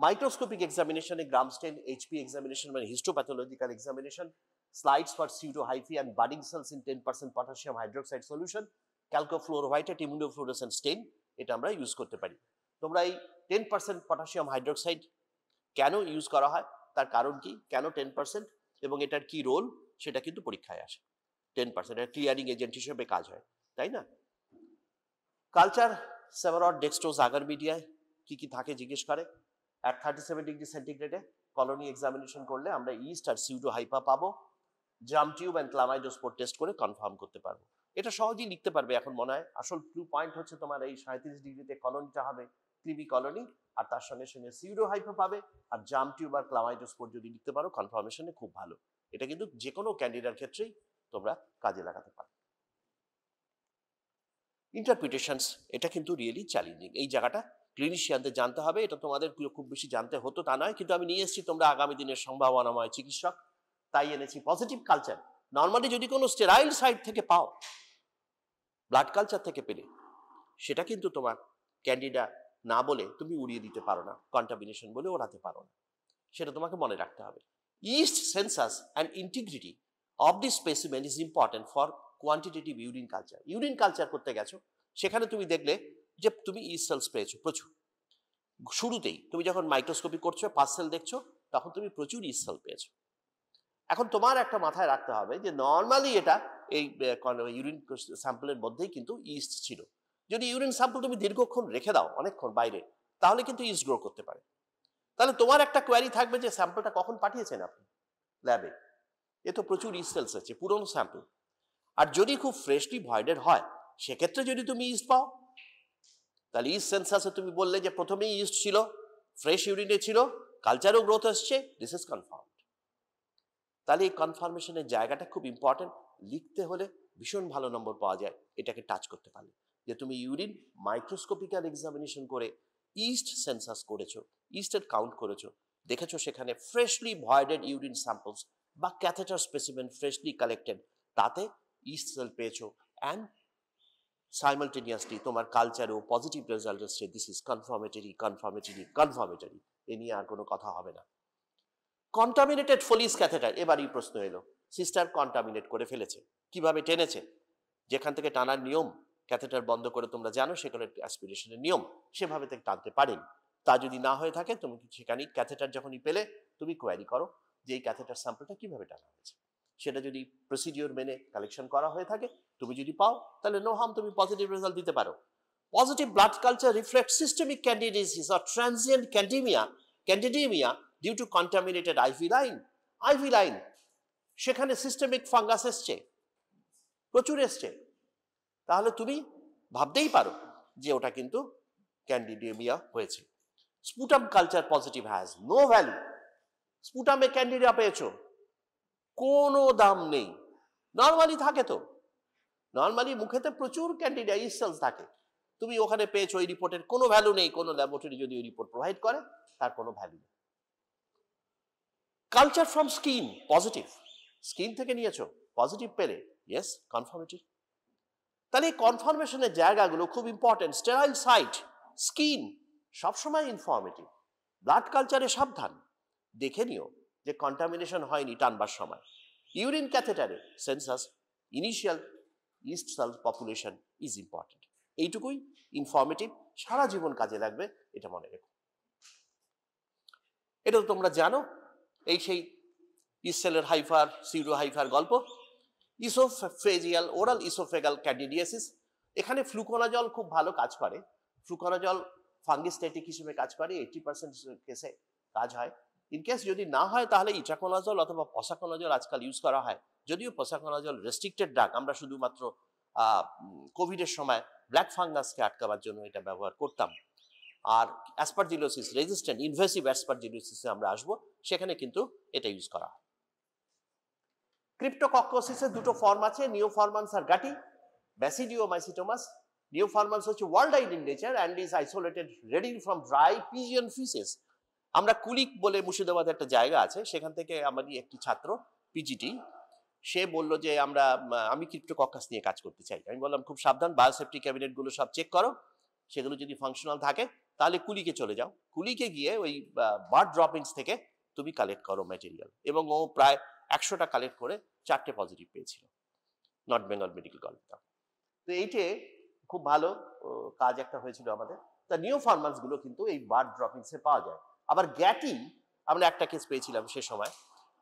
মাইক্রোস্কোপিক এক্সামিনেশনে গ্রাম স্টেন, এইচপি এক্সামিনেশন মানে histopathological examination, slides for pseudohyphae and budding cells in 10% potassium hydroxide solution, calcofluorovitate immunofluorescent stain, এটা আমরা ইউজ করতে পারি। তোমরা এই 10% পটাশিয়াম হাইড্রোক্সাইড কেন ইউজ করা হয়, তার কারণ কি, কেন 10% এবং এটার কি রোল, সেটা কিন্তু পরীক্ষায় আসে। 10% এটা ক্লিয়ারিং এজেন্ট হিসেবে কাজ হয়, তাই না? কালচার সেভারড, ডেক্সট্রোজ, আগার মিডিয়ায় কি কি থাকে জিজ্ঞেস করে। at 37 ডিগ্রি সেন্টিগ্রেডে কলোনি এক্সামিনেশন করলে আমরা ইস্ট আর pseudohypha পাবো। জার্ম টিউব এন্ড ক্লামাইডোস্পোর টেস্ট করে কনফার্ম করতে পারবো। এটা সহজেই লিখতে পারবে এখন মনে হয়। আসল ক্লু পয়েন্ট হচ্ছে তোমার এই 37 ডিগ্রিতে কলোনিটা হবে ক্রিমি কলোনি, আর তার সঙ্গে সঙ্গে pseudohypha পাবে, আর জার্ম টিউব আর ক্লামাইডোস্পোর যদি লিখতে পারো কনফার্মেশনে খুব ভালো। এটা কিন্তু যে কোনো ক্যান্ডিডার ক্ষেত্রেই তোমরা কাজে লাগাতে পারো। ইন্টারপ্রিটেশনস, এটা কিন্তু রিয়েলি চ্যালেঞ্জিং। এই জায়গাটা ক্লিনিশিয়ানদের জানতে হবে, এটা তোমাদের খুব বেশি জানতে হতো তা নয়, কিন্তু আমি নিয়ে এসেছি তোমরা আগামী দিনের সম্ভাবনাময় চিকিৎসক, তাই এনেছি পজিটিভ কালচার। নর্মালি যদি কোনো স্টেরাইল সাইট থেকে পাও, ব্লাড কালচার থেকে পেলে, সেটা কিন্তু তোমার ক্যান্ডিডা না বলে তুমি উড়িয়ে দিতে পারো না, কন্টামিনেশন বলে ওড়াতে পারো না, সেটা তোমাকে মনে রাখতে হবে। East census and integrity of this specimen is important for quantitative urine culture. Urine culture করতে গেছো, সেখানে তুমি দেখলে যে তুমি ইস্ট সেলস পেয়েছো প্রচুর। শুরুতেই তুমি যখন মাইক্রোস্কোপি করছো, পার্সেল দেখছো, তখন তুমি প্রচুর ইস্ট সেল পেয়েছো। এখন তোমার একটা মাথায় রাখতে হবে যে নর্মালি এটা এই ইউরিন স্যাম্পলের মধ্যেই কিন্তু ইস্ট ছিল। যদি ইউরিন স্যাম্পল তুমি দীর্ঘক্ষণ রেখে দাও অনেকক্ষণ বাইরে, তাহলে কিন্তু ইস্ট গ্রো করতে পারে। তাহলে তোমার একটা কোয়ারি থাকবে যে স্যাম্পলটা কখন পাঠিয়েছেন আপনি ল্যাবে, এ তো প্রচুর ইস্ট সেলস আছে, পুরনো স্যাম্পল। আর যদি খুব ফ্রেশলি ভয়েডেড হয়, সেক্ষেত্রে যদি তুমি ইস্ট পাও, তাহলে ইস্ট সেন্সাসে তুমি বললে যে প্রথমেই ইস্ট ছিল, ফ্রেশ ইউরিনে ছিল, কালচারও গ্রোথ আসছে, দিস ইজ কনফার্মড। তাহলে এই কনফার্মেশনের জায়গাটা খুব ইম্পর্টেন্ট। লিখতে হলে ভীষণ ভালো নম্বর পাওয়া যায় এটাকে টাচ করতে পারলে, যে তুমি ইউরিন মাইক্রোস্কোপিক্যাল এক্সামিনেশন করে ইস্ট সেন্সাস করেছো, ইস্টের কাউন্ট করেছো, দেখেছো সেখানে ফ্রেশলি ভয়েডেড ইউরিন স্যাম্পলস বা ক্যাথেটার স্পেসিমেন ফ্রেশলি কালেক্টেড, তাতে ইস্ট সেল পেয়েছো, অ্যান্ড সাইমালটেনিয়াসলি তোমার কালচারেও পজিটিভ রেজাল্ট এসছে। This is confirmatory, confirmatory, confirmatory, এ নিয়ে আর কোনো কথা হবে না। কন্টামিনেটেড ফোলিস ক্যাথেটার, এবারই প্রশ্ন এলো। সিস্টার কন্টামিনেট করে ফেলেছে, কিভাবে টেনেছে, যেখান থেকে টানার নিয়ম ক্যাথেটার বন্ধ করে তোমরা জানো, সেখানে অ্যাসপিরেশনের নিয়ম, সেভাবে থেকে টানতে পারেন। তা যদি না হয়ে থাকে, তুমি সেখানেই ক্যাথেটার যখনই পেলে তুমি কোয়ারি করো যে এই ক্যাথেটার স্যাম্পলটা কিভাবে টানা হয়েছে। সেটা যদি প্রসিডিওর মেনে কালেকশন করা হয়ে থাকে, তুমি যদি পাও, তাহলে নো হার্ম, তুমি পজিটিভ রেজাল্ট দিতে পারো। Positive blood culture reflect systemic candidiasis or transient candidaemia due to contaminated IV line. সেখানে সিস্টেমিক ফাঙ্গাস এসছে, প্রচুর এসছে, তাহলে তুমি ভাবতেই পারো যে ওটা কিন্তু ক্যান্ডিডিমিয়া হয়েছে। Sputum culture positive has no value. স্পুটামে ক্যান্ডিডিয়া পেয়েছো, কোনো দাম নেই। নর্মালি থাকে তো, নর্মালি মুখেতে প্রচুর ক্যান্ডিডা ইস্ট সেলস থাকে, তুমি ওখানে পেয়েছো, ওই রিপোর্টের কোনো ভ্যালু নেই। কোনো ল্যাবরেটরি যদি ওই রিপোর্ট প্রোভাইড করে, তার কোনো ভ্যালু নেই। Culture from skin positive, skin থেকে নিয়েছো, পজিটিভ পেলে, ইয়েস, কনফার্মেটরি। তাহলে এই কনফার্মেশনের জায়গাগুলো খুব ইম্পর্টেন্ট। স্টেরাইল সাইট, স্কিন সবসময় ইনফরমেটিভ। ব্লাড কালচারে সাবধান, দেখে নিও যে কন্টামিনেশন হয়নি টানবার সময়। ইউরিন ক্যাথেটারে census, initial yeast cell population is important. এইটুকুই ইনফরমেটিভ, সারা জীবন কাজে লাগবে, এটা মনে রেখো। এটা তো তোমরা জানো, এই সেই ইস্ট সেলের হাইফার, সিউডো হাইফার গল্প। ইসোফেজিয়াল ওরাল ইসোফেগাল ক্যান্ডিডিয়াসিস, এখানে ফ্লুকোনাজল খুব ভালো কাজ করে। ফ্লুকোনাজল ফাঙ্গিস্টেটিক হিসেবে কাজ করে, 80% কেসে কাজ হয়। ইনকেস যদি না হয় তাহলে ইট্রাকোনাজল অথবা পসাকোনাজল আজকাল ইউজ করা হয়। যদিও পসাকোনাজল রেস্ট্রিক্টেড ড্রাগ, আমরা শুধুমাত্র কোভিডের সময় ব্ল্যাক ফাঙ্গাসকে আটকাবার জন্য এটা ব্যবহার করতাম। আর অ্যাসপারজিলোসিস রেজিস্ট্যান্ট ইনভেসিভ অ্যাসপারজিলোসিসে আমরা আসবো, সেখানে কিন্তু এটা ইউজ করা হয়। ক্রিপ্টোকক্কোসিসের দুটো ফর্ম আছে, নিওফরমান্স আর গাটি। ব্যাসিডিওমাইসিটোমাস, নিওফরমান্স হচ্ছে worldwide in nature and is isolated readily from dry pigeon faeces. আমরা কুলিক বলে মুর্শিদাবাদে একটা জায়গা আছে, সেখান থেকে আমারই একটি ছাত্র পিজিটি, সে বলল যে আমি ক্রিপ্টোকক্কাস নিয়ে কাজ করতে চাই। আমি বললাম খুব সাবধান, বায়োসেফটি ক্যাবিনেটগুলো সব চেক করো, সেগুলো যদি ফাংশনাল থাকে তাহলে কুলিকে চলে যাও। কুলিকে গিয়ে ওই বার্ড ড্রপিংস থেকে তুমি কালেক্ট করো ম্যাটেরিয়াল। এবং ও প্রায় 100টা কালেক্ট করে 4টে পজিটিভ পেয়েছিল নর্থ বেঙ্গল মেডিকেল কলেজটা। তো এইটে খুব ভালো কাজ একটা হয়েছিল আমাদের। তা নিওফরমান্স গুলো কিন্তু এই বার্ড ড্রপিংসে পাওয়া যায়। আবার গ্যাটি আমরা একটা কেস পেয়েছিলাম সে সময়,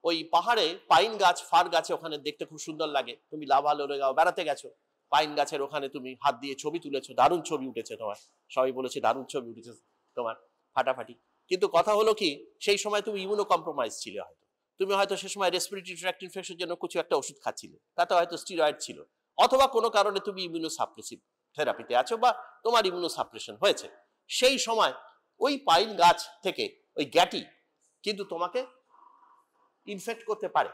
ওই পাহাড়ে পাইন গাছ, ফার গাছে ওখানে দেখতে খুব সুন্দর লাগে। তুমি লাভালোরেগাঁও বেড়াতে গেছো, পাইন গাছের ওখানে তুমি হাত দিয়ে ছবি তুলেছো, দারুণ ছবি উঠেছে তোমার, সবাই বলেছে দারুণ ছবি উঠেছে তোমার, ফাটাফাটি। কিন্তু কথা হলো কি, সেই সময় তুমি ইমিউনো কম্প্রোমাইজ ছিলে, হয়তো তুমি হয়তো সে সময় রেসপিরেটরি ট্র্যাক্ট ইনফেকশনের জন্য কিছু একটা ওষুধ খাচ্ছিলে, তাতে হয়তো স্টিরয়েড ছিল, অথবা কোনো কারণে তুমি ইমিউনো সাপ্রেসিভ থেরাপিতে আছো বা তোমার ইমিউনো সাপ্রেশন হয়েছে। সেই সময় ওই পাইন গাছ থেকে ওই গ্যাটি কিন্তু তোমাকে ইনফেক্ট করতে পারে।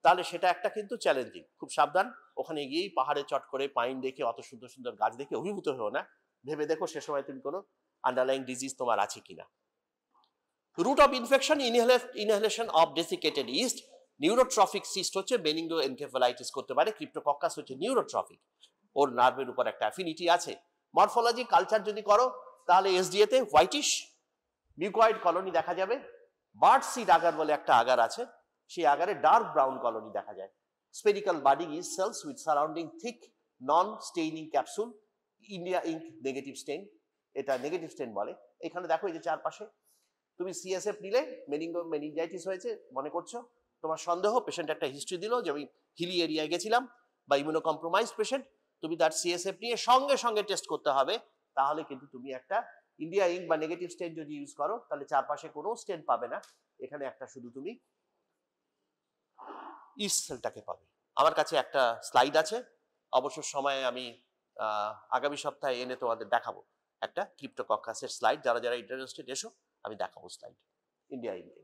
তাহলে সেটা একটা কিন্তু চ্যালেঞ্জিং, খুব সাবধান। ওখানে গিয়েই পাহাড়ে চট করে পাইন দেখে, অত সুন্দর সুন্দর গাছ দেখে অভিভূত হও না, ভেবে দেখো সে সময় তুমি কোনো আন্ডারলাইং ডিজিজ তোমার আছে কিনা। Route of infection, inhalation of desiccated yeast. Neurotrophic cyst হচ্ছে বেনিগনো এনকেফালাইটিস করতে পারে, ক্রিপ্টোকক্কাস হচ্ছে নিউরোট্রফিক, ওর নার্ভের উপর একটা অ্যাফিনিটি আছে। মরফোলজি কালচার যদি করো তাহলে এসডিএ তে হোয়াইটিশ মিউকয়েড কলোনি দেখা যাবে। বার্ড সিড আগার বলে একটা আগার আছে, সেই আগারে ডার্ক ব্রাউন কলোনি দেখা যায়। Spherical budding is cells with surrounding thick non staining capsule. India ink negative stain, এটা নেগেটিভ স্টেন বলে। এখানে দেখো এই যে চারপাশে তুমি সিএসএফ নিলে, মেনিনজাইটিস হয়েছে মনে করছো, তোমার সন্দেহ, পেশেন্ট একটা হিস্ট্রি দিল যে আমি হিলি এরিয়ায় গেছিলাম বা ইমিউনো কম্প্রোমাইজ পেশেন্ট, তুমি তার সিএসএফ নিয়ে সঙ্গে সঙ্গে টেস্ট করতে হবে। তাহলে কিন্তু তুমি একটা ইন্ডিয়া ইঙ্ক বা নেগেটিভ স্টেন যদি ইউজ করো তাহলে চারপাশে কোনো স্টেন পাবে না, এখানে একটা শুধু তুমি ইস্ট সেলটাকে পাবে। আমার কাছে একটা স্লাইড আছে, অবসর সময়ে আমি আগামী সপ্তাহে এনে তোমাদের দেখাবো একটা ক্রিপ্টোকক্কাসের স্লাইড। যারা যারা ইন্টারেস্টেড এসো, আমি দেখাবো স্লাইড ইন্ডিয়া ইঙ্কে।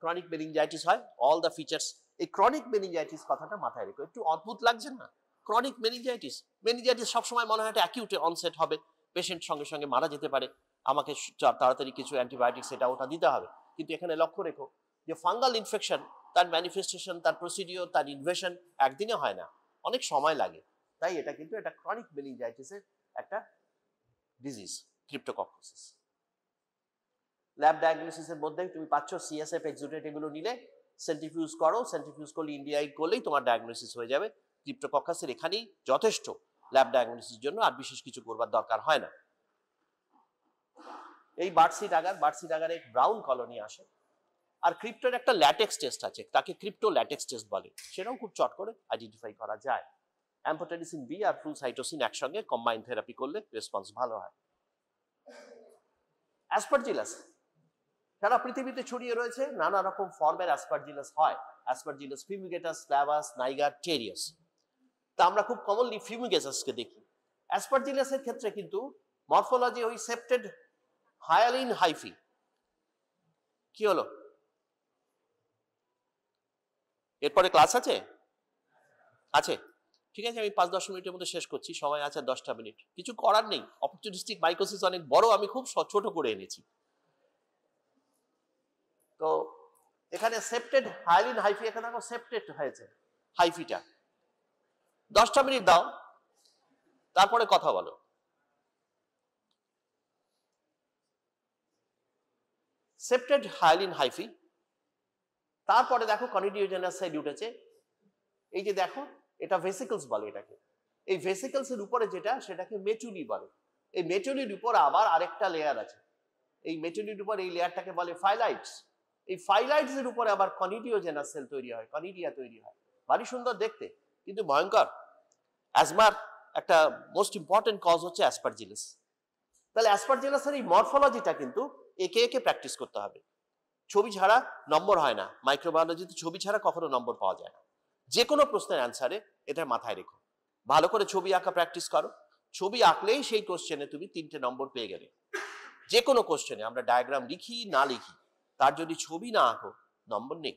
ক্রনিক মেনিনজাইটিস হয়, অল দ্য ফিচার্স। এই ক্রনিক মেনিনজাইটিস কথাটা মাথায় রেখো, একটু অদ্ভুত লাগছে না? ক্রনিক মেনিনজাইটিস, মেনিনজাইটিস সবসময় মনে হয় একটা অ্যাকিউটে অনসেট হবে, পেশেন্ট সঙ্গে সঙ্গে মারা যেতে পারে, আমাকে তাড়াতাড়ি কিছু অ্যান্টিবায়োটিক্স এটা ওটা দিতে হবে। কিন্তু এখানে লক্ষ্য রেখো যে ফাঙ্গাল ইনফেকশন, তার ম্যানিফেস্টেশন, তার প্রসিডিওর, তার ইনভেশন একদিনে হয় না, অনেক সময় লাগে। তাই এটা কিন্তু একটা ক্রনিক মেনিনজাইটিসের একটা ডিজিজ, ক্রিপ্টোকক্কোসিস। ল্যাব ডায়াগনোসিসের মধ্যে তুমি পাচ্ছ সিএসএফ এক্সুডেট, এগুলো নিলে সেন্ট্রিফিউজ করো, সেন্ট্রিফিউজ করলে ইন্ডিয়াই করলেই তোমার ডায়াগনোসিস হয়ে যাবে। ক্রিপ্টোকক্কাসের এখানেই যথেষ্ট ল্যাব ডায়াগনোসিসের জন্য, আর বিশেষ কিছু করবার দরকার হয় না। এই বার্ডসিড আগারে ব্রাউন কলোনি আসে। আর ক্রিপ্টোর একটা ল্যাটেক্স টেস্ট আছে, তাকে ক্রিপ্টো ল্যাটেক্স টেস্ট বলে, সেটাও খুব চট করে আইডেন্টিফাই করা যায়। অ্যাম্ফোটেরিসিন বি আর ফ্লুসাইটোসিন একসঙ্গে কম্বাইন থেরাপি করলে রেসপন্স ভালো হয়। অ্যাসপারজিলাস সারা পৃথিবীতে ছড়িয়ে রয়েছে, নানা রকম ফর্মের অ্যাসপারজিলাস হয়। অ্যাসপারজিলাস ফিউমিগেটাস, ফ্ল্যাভাস, নাইগার, টেরিয়াস। তা আমরা খুব কমনলি ফিউমিগেটাসকে দেখি। অ্যাসপারজিলাসের ক্ষেত্রে কিন্তু মরফোলজি ওই সেপ্টেড হায়ালিন হাইফি। কি হলো, এরপরে ক্লাস আছে? আছে, ঠিক আছে, আমি 5-10 মিনিটের মধ্যে শেষ করছি, সময় আছে 10টা মিনিট। কিছু করার নেই, অপরচুনিস্টিক মাইকোসিস অনেক বড়, আমি খুব ছোট করে এনেছি। তো এখানে সেপ্টেড হায়ালিন হাইফি, এখানে দেখো সেপ্টেড হয়েছে হাইফিটা। 10টা মিনিট দাও, তারপরে কথা বলো। সেপ্টেড হায়ালিন হাইফি, তারপরে দেখো কনিডিওজেনাস সেল উঠেছে। এই যে দেখো, এটা ভেসিকলস বলে এটাকে। এই ভেসিকলস এর উপরে যেটা, সেটাকে মেটুলি বলে। এই মেটুলির উপর আবার আরেকটা লেয়ার আছে। এই মেটুলির উপর এই লেয়ারটাকে বলে ফাইলাইটস। এই ফাইলাইটস এর উপরে আবার কনিডিওজেনাস সেল তৈরি হয়, কনিডিয়া তৈরি হয়। ভারী সুন্দর দেখতে, কিন্তু ভয়ঙ্কর। অ্যাজমার একটা মোস্ট ইম্পর্টেন্ট কজ হচ্ছে অ্যাসপারজিলাস। তাহলে অ্যাসপারজিলাসের এই মরফোলজিটা কিন্তু একে একে প্র্যাকটিস করতে হবে। ছবি ছাড়া নম্বর হয় না। মাইক্রোবায়োলজিতে ছবি ছাড়া কখনো নম্বর পাওয়া যায় না। যে কোনো প্রশ্নের অ্যান্সারে এটা মাথায় রেখো। ভালো করে ছবি আঁকা প্র্যাকটিস করো। ছবি আঁকলেই সেই কোশ্চেনে তুমি 3টে নম্বর পেয়ে গেলে। যে কোনো কোশ্চেনে আমরা ডায়াগ্রাম লিখি না লিখি, তার যদি ছবি না আঁকো, নম্বর নেই।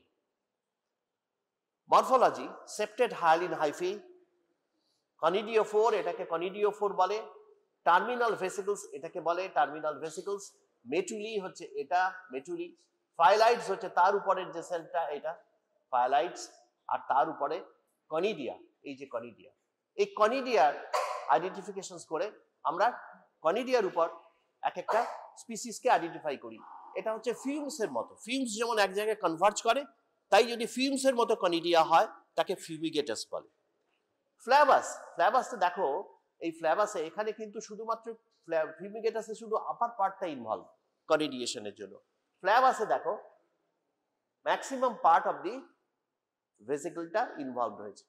মরফোলজি, সেপ্টেড হায়ালিন হাইফি, কনিডিওফোর, এটাকে কনিডিওফোর বলে। টার্মিনাল ভেসিকলস, এটাকে বলে টার্মিনাল ভেসিকলস। মেটুলি হচ্ছে এটা, মেটুলি। ফাইলাইটস হচ্ছে তার উপরের যে সেলটা, এটা ফাইলাইটস। আর তার উপরে কনিডিয়া, এই যে কনিডিয়া। এই কনিডিয়ার আইডেন্টিফিকেশন করে আমরা কনিডিয়ার উপর এক একটা স্পিসিসকে আইডেন্টিফাই করি। এটা হচ্ছে ফিউমসের মতো। ফিউমস যেমন এক জায়গায় কনভার্জ করে, তাই যদি ফিউমসের মতো কনিডিয়া হয়, তাকে ফিউমিগেটাস বলে। ফ্ল্যাবাস, ফ্ল্যাবাসটা দেখো, এই ফ্ল্যাবাসে এখানে কিন্তু শুধুমাত্র ফিউমিগেটাসে শুধু আপার পার্টটা ইনভলভ কনিডিয়েশনের জন্য। ফ্ল্যাবাসে দেখো ম্যাক্সিমাম পার্ট অফ দি ভেসিকলটা ইনভলভ হয়েছে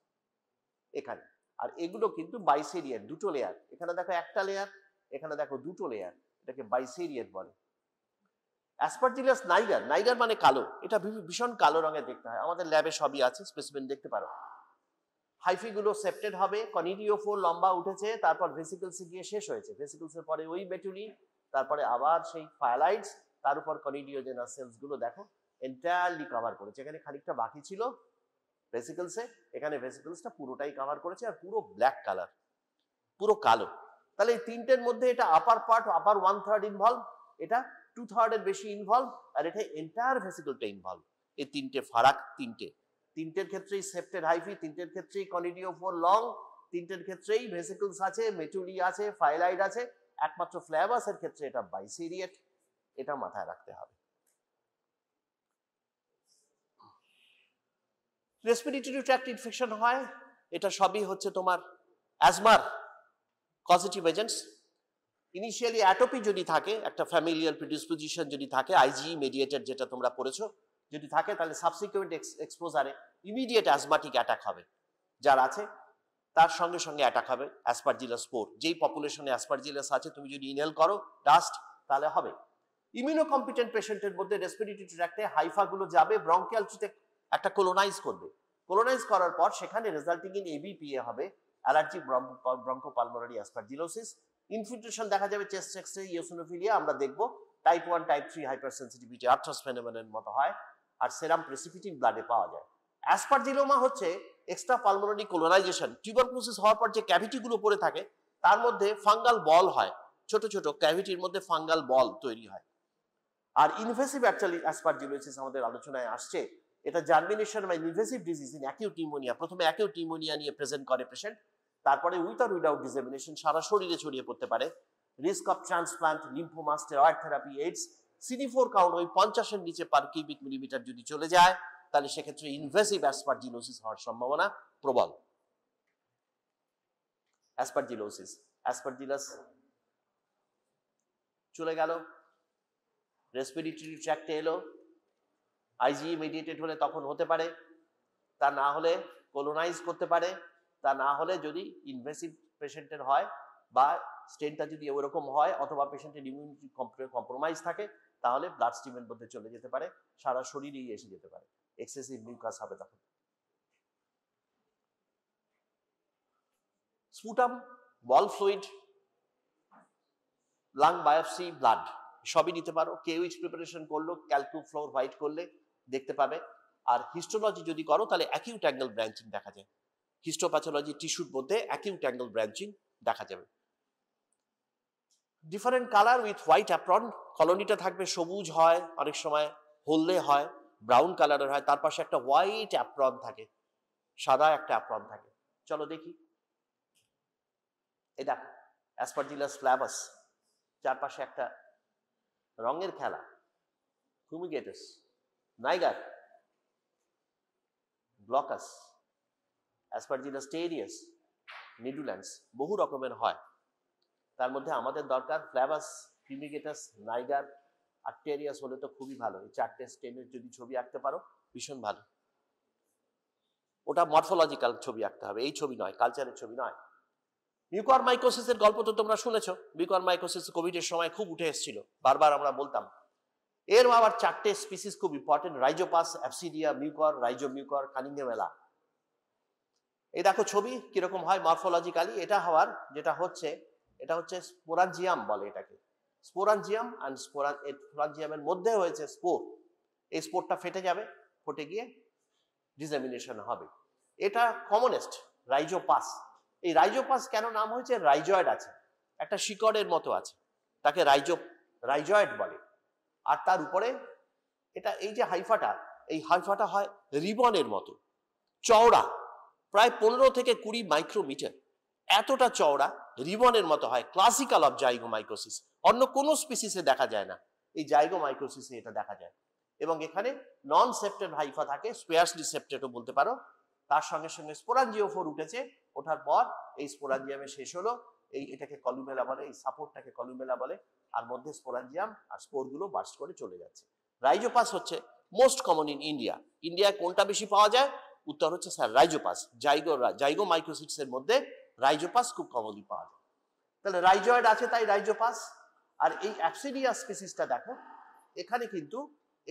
এখানে। আর এগুলো কিন্তু বাইসেরিয়েট, দুটো লেয়ার। এখানে দেখো একটা লেয়ার, এখানে দেখো দুটো লেয়ার, এটাকে বাইসেরিয়েট বলে। অ্যাসপারজিলাস নাইগার, নাইগার মানে কালো, এটা ভীষণ কালো রঙের দেখতে হয়। আমাদের ল্যাবে সবই আছে, স্পেসিমেন দেখতে পারো। হাইফিগুলো সেপ্টেড হবে, কনিডিওফোর লম্বা উঠেছে, তারপর ভেসিকলসে গিয়ে শেষ হয়েছে। ভেসিকলসের পরে ওই মেটুলি, তারপরে আবার সেই ফাইলাইটস, তার উপর কনিডিওজেনাস সেলস গুলো দেখো এন্টায়ারলি কভার করেছে। এখানে খানিকটা বাকি ছিল ভেসিকলসে, এখানে ভেসিকলসটা পুরোটাই কভার করেছে, আর পুরো ব্ল্যাক কালার, পুরো কালো। তাহলে এই তিনটের মধ্যে এটা আপার পার্ট, আপার 1/3 ইনভলভ, এটা 2/3 এর বেশি ইনভলভ, আর এটা এন্টায়ার ভেসিকলটা ইনভলভ। এই তিনটে ফারাক, তিনটের ক্ষেত্রেই সেপ্টেড হাইফি, তিনটের ক্ষেত্রেই কনিডিওফোর লং, তিনটের ক্ষেত্রেই ভেসিকলস আছে, মেটুলি আছে, ফাইলাইট আছে। একমাত্র ফ্ল্যাবাসের ক্ষেত্রে এটা বাইসেরিয়েট। এটা মাথায় রাখতে হবে। রেসপিরেটরি ট্র্যাক্ট ইনফেকশন হয়, এটা সবই হচ্ছে তোমার অ্যাজমার কজেটিভ এজেন্টস। ইনিশিয়ালি অ্যাটোপি যদি থাকে, একটা ফ্যামিলিয়াল প্রিডিসপোজিশন যদি থাকে, আইজি মেডিয়েটেড যেটা তোমরা পড়েছো, যদি থাকে, তাহলে সাবসিকুয়েন্ট এক্সপোজারে ইমিডিয়েট অ্যাজমাটিক অ্যাটাক হবে। যার আছে তার সঙ্গে সঙ্গে অ্যাটাক হবে অ্যাসপারজিলাস স্পোর। যেই পপুলেশনে অ্যাসপারজিলাস আছে, তুমি যদি ইনহেল করো ডাস্ট, তাহলে হবে। ইমিউনোকম্পিটেন্ট পেশেন্টের মধ্যে রেসপিরেটরি ট্র্যাক্টে হাইফাগুলো যাবে, ব্রঙ্কিয়াল ট্রিতে একটা কোলোনাইজ করবে। কোলোনাইজ করার পর সেখানে রেজাল্টিং ইন এবিপিএ হবে, অ্যালার্জিক ব্রঙ্কোপালমোনারি অ্যাসপারজিলোসিস। ইনফিল্ট্রেশন দেখা যাবে চেস্ট এক্সরে, ইওসিনোফিলিয়া আমরা দেখবো, টাইপ 1 টাইপ 3 হাইপার সেন্সিটিভিটি আর্থ্রাস ফেনোমেননের মতো হয়, আর সেরাম প্রেসিপিটিন ব্লাডে পাওয়া যায়। অ্যাসপারজিলোমা হচ্ছে এক্সট্রা পালমোনারি কোলোনাইজেশন। টিউবারকুলোসিস হওয়ার পর যে ক্যাভিটিগুলো পড়ে থাকে, তার মধ্যে ফাঙ্গাল বল হয়, ছোট ছোট ক্যাভিটির মধ্যে ফাঙ্গাল বল তৈরি হয়। আর ইনভেসিভ অ্যাকচুয়ালি অ্যাসপারজিলোসিস আমাদের আলোচনায় আসছে। এটা জার্মিনেশন বা invasive disease in acute pneumonia. প্রথমে অ্যাকিউট নিউমোনিয়া নিয়ে প্রেজেন্ট করে পেশেন্ট, তারপরে উইথ আর উইদাউট ডিসেমিনেশন সারা শরীরে ছড়িয়ে পড়তে পারে। Risk of transplant, lymphoma, steroid therapy, AIDS. CD4 count ওই 50-এর নিচে পার কিউবিক মিলিমিটার যদি চলে যায়, তাহলে সেক্ষেত্রে ইনভেসিভ অ্যাসপারজিলোসিস হওয়ার সম্ভাবনা প্রবল। অ্যাসপারজিলোসিস, অ্যাসপারজিলাস চলে গেল, রেসপিরেটরি ট্র্যাক্টে এলো, আইজি মেডিয়েটেড হলে তখন হতে পারে, তা না হলে কোলোনাইজ করতে পারে, তা না হলে যদি ইনভেসিভ পেশেন্টের হয় বা স্টেনটা যদি ওরকম হয়, অথবা পেশেন্টের ইমিউনিটি কম্প্রোমাইজ থাকে, তাহলে ব্লাড স্ট্রিমের মধ্যে চলে যেতে পারে, সারা শরীরেই এসে যেতে পারে, এক্সেসিভ মিউকাস হবে তখন। স্পুটাম, বল ফ্লুইড, লাং বায়োপসি, ব্লাড সবই নিতে পারো। কেউইচ প্রিপারেশন করলো, ক্যালকু ফ্লোর হোয়াইট করলে দেখতে পাবে। আর হিস্টোলজি যদি করো, তাহলে অ্যাকিউট অ্যাঙ্গেল ব্রাঞ্চিং দেখা যায়। হিস্টোপ্যাথোলজি টিস্যুর মধ্যে অ্যাকিউট অ্যাঙ্গেল ব্রাঞ্চিং দেখা যাবে। Different colour with white apron, কলোনিটা থাকবে সবুজ হয়, অনেক সময় হলদে হয়, ব্রাউন কালারের হয়, তার পাশে একটা হোয়াইট অ্যাপ্রন থাকে, সাদা একটা অ্যাপ্রন থাকে। চলো দেখি, এই দেখো অ্যাসপারজিলাস ফ্ল্যাভাস, চারপাশে একটা রঙের খেলা, ফুমিগেটাস, নাইগার, গ্লকাস, অ্যাসপারজিলাস টেরিয়াস, নিডুল্যান্স, বহু রকমের হয়। তার মধ্যে আমাদের দরকার ফ্ল্যাভাস, ফুমিগেটাস, নাইগার আর টেরিয়াস হলে তো খুবই ভালো। এই চারটে স্টেমের যদি ছবি আঁকতে পারো ভীষণ ভালো। ওটা মরফোলজিক্যাল ছবি আঁকতে হবে, এই ছবি নয়, কালচারের ছবি নয়। মিউকরমাইকোসিসের গল্প তো তোমরা শুনেছো, মিউকরমাইকোসিস কোভিডের সময় খুব উঠে এসেছিল, বারবার আমরা বলতাম। এর আবার চারটে স্পিসিস খুব ইম্পর্টেন্ট, রাইজোপাস, অ্যাবসিডিয়া, মিউকর, রাইজোমিউকর, কানিঙ্গেমেলা। এই দেখো ছবি কিরকম হয় মরফোলজিক্যালি। এটা হওয়ার যেটা হচ্ছে, এটা হচ্ছে স্পোরাঞ্জিয়াম বলে এটাকে, স্পোরাঞ্জিয়াম। অ্যান্ড স্পোরাঞ্জিয়ামের মধ্যে হয়েছে স্পোর, এই স্পোরটা ফেটে যাবে, ফটে গিয়ে ডিসেমিনেশন হবে। এটা কমনেস্ট রাইজোপাস। এই রাইজোপাস কেন নাম হয়েছে? রাইজয়েড আছে, একটা শিকড়ের মতো আছে, তাকে রাইজয়েড বলে। আর তার উপরে এটা, এই যে হাইফাটা, এই হাইফাটা হয় রিবনের মতো চওড়া, প্রায় 15 থেকে 20 মাইক্রোমিটার, এতটা চওড়া রিবনের মতো হয়। ক্লাসিক্যাল অফ জাইগোমাইকোসিস, অন্য কোনো স্পিসিসে দেখা যায় না, এই জাইগোমাইকোসিসে এটা দেখা যায়। এবং এখানে নন সেপ্টেড হাইফা থাকে, স্পেয়ার্সলি সেপ্টেডও বলতে পারো। তার সঙ্গে সঙ্গে স্পোরাঞ্জিওফোর উঠেছে, ওঠার পর এই স্পোরাঞ্জিয়ামে শেষ হলো, এটাকে কলুমেলা বলে, এই সাপোর্টটাকে কলুমেলা বলে, আর মধ্যে স্পোরাঞ্জিয়াম আর স্পোরগুলো বার্স্ট করে চলে যাচ্ছে। রাইজোপাস হচ্ছে মোস্ট কমন ইন ইন্ডিয়া। ইন্ডিয়ায় কোনটা বেশি পাওয়া যায়? উত্তর হচ্ছে স্যার রাইজোপাস। জাইগোমাইকোসিসের মধ্যে রাইজোপাস খুব কমনলি পাওয়া যায়। তাহলে রাইজয়েড আছে তাই রাইজোপাস। আর এই অ্যাবসিডিয়া স্পিসিসটা দেখো, এখানে কিন্তু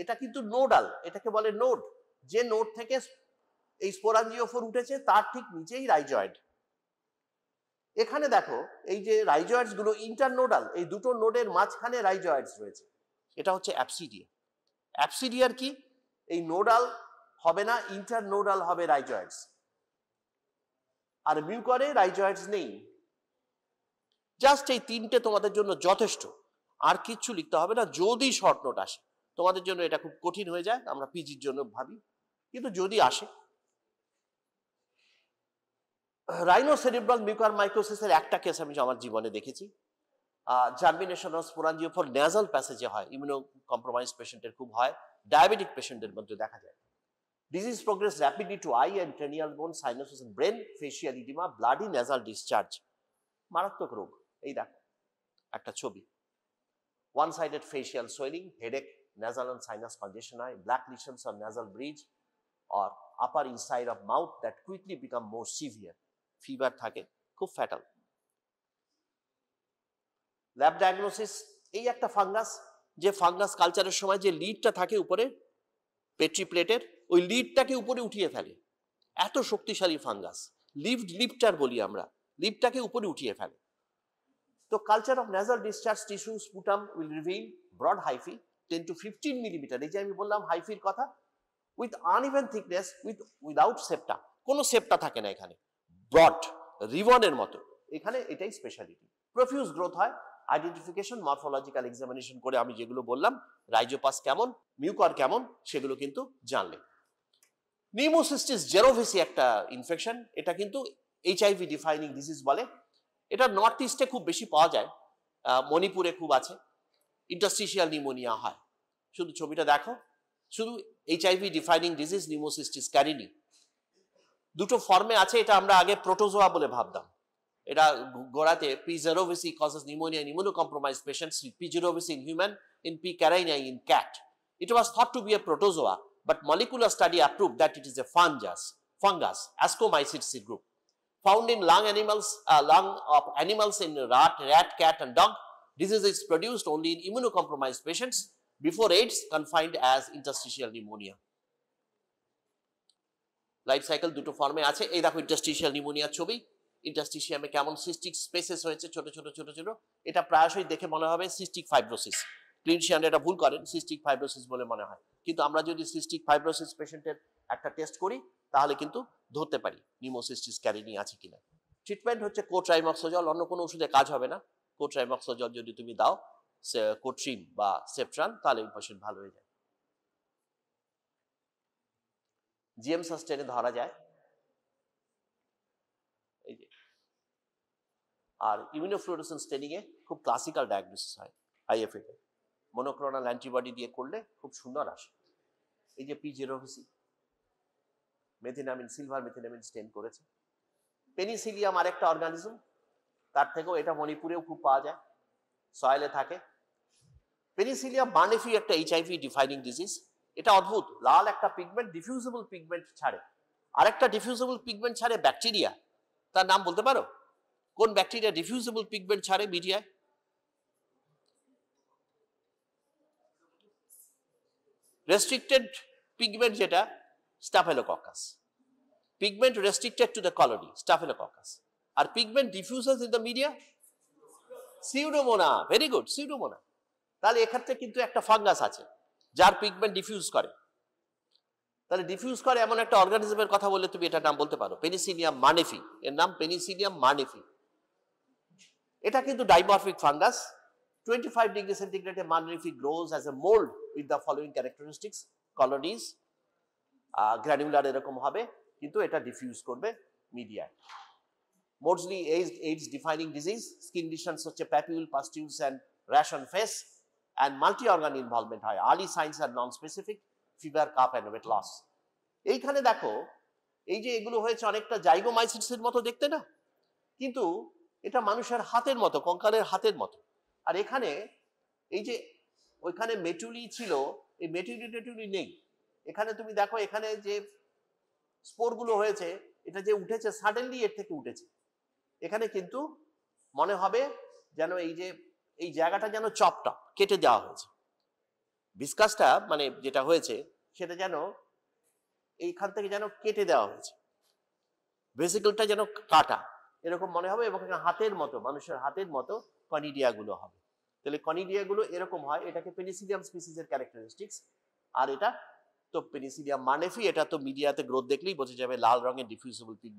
এটা কিন্তু নোডাল, এটাকে বলে নোড। যে নোড থেকে এই স্পোরাঞ্জিওফোর উঠেছে তার ঠিক নিচেই রাইজয়েড। এখানে দেখো এই যে রাইজয়েডস গুলো ইন্টারনোডাল, এই দুটো নোডের মাঝখানে রাইজয়েডস রয়েছে, এটা হচ্ছে অ্যাবসিডিয়া। অ্যাবসিডিয়ার কি, এই নোডাল হবে না, ইন্টারনোডাল হবে রাইজয়েডস। আর মিউকরে রাইজয়েডস নেই। জাস্ট এই তিনটে তোমাদের জন্য যথেষ্ট, আর কিচ্ছু লিখতে হবে না। যদি শর্ট নোট আসে তোমাদের জন্য, এটা খুব কঠিন হয়ে যায়, আমরা পিজির জন্য ভাবি, কিন্তু যদি আসে। রাইনোসেরিব্রাল মিউকরমাইকোসিসের একটা কেস আমি আমার জীবনে দেখেছি। জার্মিনেশন অফ স্পোরাঞ্জিওফোর ন্যাজাল প্যাসেজে হয়, ইমিউনো কম্প্রোমাইজ পেশেন্টের খুব হয়, ডায়াবেটিক পেশেন্টদের মধ্যে দেখা যায়। Disease progress rapidly to eye and cranial bone, sinuses and brain, facial oedema, bloody nasal discharge, মারাত্মক রোগ। এই দেখো একটা ছবি, one sided facial swelling, headache, nasal and sinus congestion, black lesions on nasal bridge or upper inside of mouth that quickly become more severe, fever থাকে, খুব fatal. Lab diagnosis, এই একটা ফাঙ্গাস, যে ফাঙ্গাস কালচারের সময় যে লিডটা থাকে উপরে পেট্রি প্লেটের, ওই লিডটাকে উপরে উঠিয়ে ফেলে, এত শক্তিশালী ফাঙ্গাস। লিফটার বলি আমরা, লিফটাকে উপরে উঠিয়ে ফেলে। তো culture of nasal discharge tissue sputum will reveal broad hyphae 10 to 15 millimeter, এই যে আমি বললাম হাইফির কথা, উইথ আনইভেন থিকনেস, উইদাউট সেপ্টা, কোনো সেপ্টা থাকে না এখানে, ব্রড রিবনের মতো, এখানে এটাই স্পেশালিটি। প্রফিউজ গ্রোথ হয়। আইডেন্টিফিকেশন মরফোলজিক্যাল এক্সামিনেশন করে আমি যেগুলো বললাম, রাইজোপাস কেমন, মিউকর কেমন, সেগুলো কিন্তু জানলে। নিউমোসিস্টিস জেরোভিসি একটা ইনফেকশন, এটা কিন্তু HIV ডিফাইনিং ডিজিজ বলে। এটা নর্থ ইস্টে খুব বেশি পাওয়া যায়, মণিপুরে খুব আছে। ইন্টারস্টিশিয়াল নিউমোনিয়া হয়। শুধু ছবিটা দেখো, শুধু HIV defining disease pneumocystis Carini, দুটো ফর্মে আছে। এটা আমরা আগে প্রোটোজোয়া বলে ভাবতাম। এটা গোড়াতে P. zerovicii causes pneumonia in immunocompromised patients, P. zerovicii in human, in P. carinii in cat. It was thought to be a protozoa, but molecular study approved that it is a fungus, Ascomycetes group, found in lung of animals in rat, cat, and dog. Disease is produced only in immunocompromised patients. Before AIDS, confined as interstitial pneumonia. Life cycle দুটো ফর্মে আছে। এই দেখো interstitial নিউমোনিয়ার ছবি, ইন্টারস্টিশিয়ামে কেমন cystic spaces হয়েছে, ছোট ছোট ছোট ছোট। এটা প্রায়শই দেখে মনে হবে সিস্টিক ফাইব্রোসিস। ক্লিনিশিয়ান এটা ভুল করেন, সিস্টিক ফাইব্রোসিস বলে মনে হয়, কিন্তু আমরা যদি সিস্টিক ফাইব্রোসিস পেশেন্টের একটা টেস্ট করি তাহলে কিন্তু ধরতে পারি নিউমোসিস্টিস ক্যারিনি আছে কিনা। ট্রিটমেন্ট হচ্ছে কোট্রাইমক্সোজল, অন্য কোনো ওষুধে কাজ হবে না। কোট্রাইমক্সোজল যদি তুমি দাও, কোট্রিম বা সেপ্ট্রান, তাহলে ওই পেশেন্ট ভালো হয়ে যায়। জিএম সাস্টেনে ধরা যায়, এই যে। আর ইমিউনোফ্লুওরেসেন্স স্টেনিং এ খুব ক্লাসিক্যাল ডায়াগনোসিস হয় আইএফএ তে, মনোক্লোনাল অ্যান্টিবডি দিয়ে করলে খুব সুন্দর আসে। এই যে P0VC মেথিনামিন, সিলভার মেথিনামিন স্টেন করেছে। পেনিসিলিয়াম আরেকটা অর্গানিজম, তার থেকেও এটা মণিপুরেও খুব পাওয়া যায়, সয়েলে থাকে। পেনিসিলিয়াম মানেফি একটা এইচআইভি ডিফাইনিং ডিজিজ। এটা অদ্ভুত, লাল একটা পিগমেন্ট, ডিফিউজেবল পিগমেন্ট ছাড়ে। আরেকটা ডিফিউজেবল পিগমেন্ট ছাড়ে ব্যাকটেরিয়া, তার নাম বলতে পারো? কোন ব্যাকটেরিয়া ডিফিউজেবল পিগমেন্ট ছাড়ে মিডিয়ায়? রেস্ট্রিক্টেড পিগমেন্ট যেটা, Staphylococcus. Pigment restricted to the colony, Staphylococcus. আর pigment diffuses in the media, Pseudomonas. Very good, Pseudomonas. তাহলে এক্ষেত্রে কিন্তু একটা ফাঙ্গাস আছে যার পিগমেন্ট ডিফিউজ করে। তাহলে ডিফিউজ করে এমন একটা অর্গানিজমের কথা বললে তুমি এটার নাম বলতে পারো পেনিসিলিয়াম মানেফি। এর নাম পেনিসিলিয়াম মানেফি। এটা কিন্তু ডাইমরফিক ফাঙ্গাস। 25 ডিগ্রি সেন্টিগ্রেডে marneffei grows as a mould with the following characteristics, colonies, granular এরকম হবে, কিন্তু এটা ডিফিউজ করবে মিডিয়ায়। Mostly AIDS defining disease. Skin lesions হচ্ছে papule, pustules and rash on face, and multi organ involvement হয়। Early signs are non specific, fever, cough and weight loss. এইখানে দেখো, এই যে এগুলো হয়েছে অনেকটা জাইগোমাইসিসের মতো দেখতে না, কিন্তু এটা মানুষের হাতের মতো, কঙ্কালের হাতের মতো। আর এখানে এই যে ওইখানে মেটুলি ছিল, এই মেটুলি টেটুলি নেই এখানে। তুমি দেখো এখানে যে স্পোরগুলো হয়েছে, এটা যে উঠেছে সাডেনলি এর থেকে উঠেছে। এখানে কিন্তু মনে হবে যেন এই যে এই জায়গাটা যেন চপটা কেটে দেওয়া হয়েছে। ভিসকাসটা মানে যেটা হয়েছে সেটা যেন এইখান থেকে যেন কেটে দেওয়া হয়েছে, ভেসিকলটা যেন কাটা, এরকম মনে হবে। এবং হাতের মতো, মানুষের হাতের মতো কনিডিয়া গুলো হবে। তাহলে কনিডিয়া গুলো এরকম হয়, এটাকে পেনিসিলিয়াম স্পিসিসের ক্যারেক্টারিস্টিক্স। আর এটা তো পেনিসিলিয়াম মানেফি, এটা তো মিডিয়াতে গ্রোথ দেখলেই বোঝা যাবে, লাল রঙের ডিফিউজেবল পিগমেন্ট।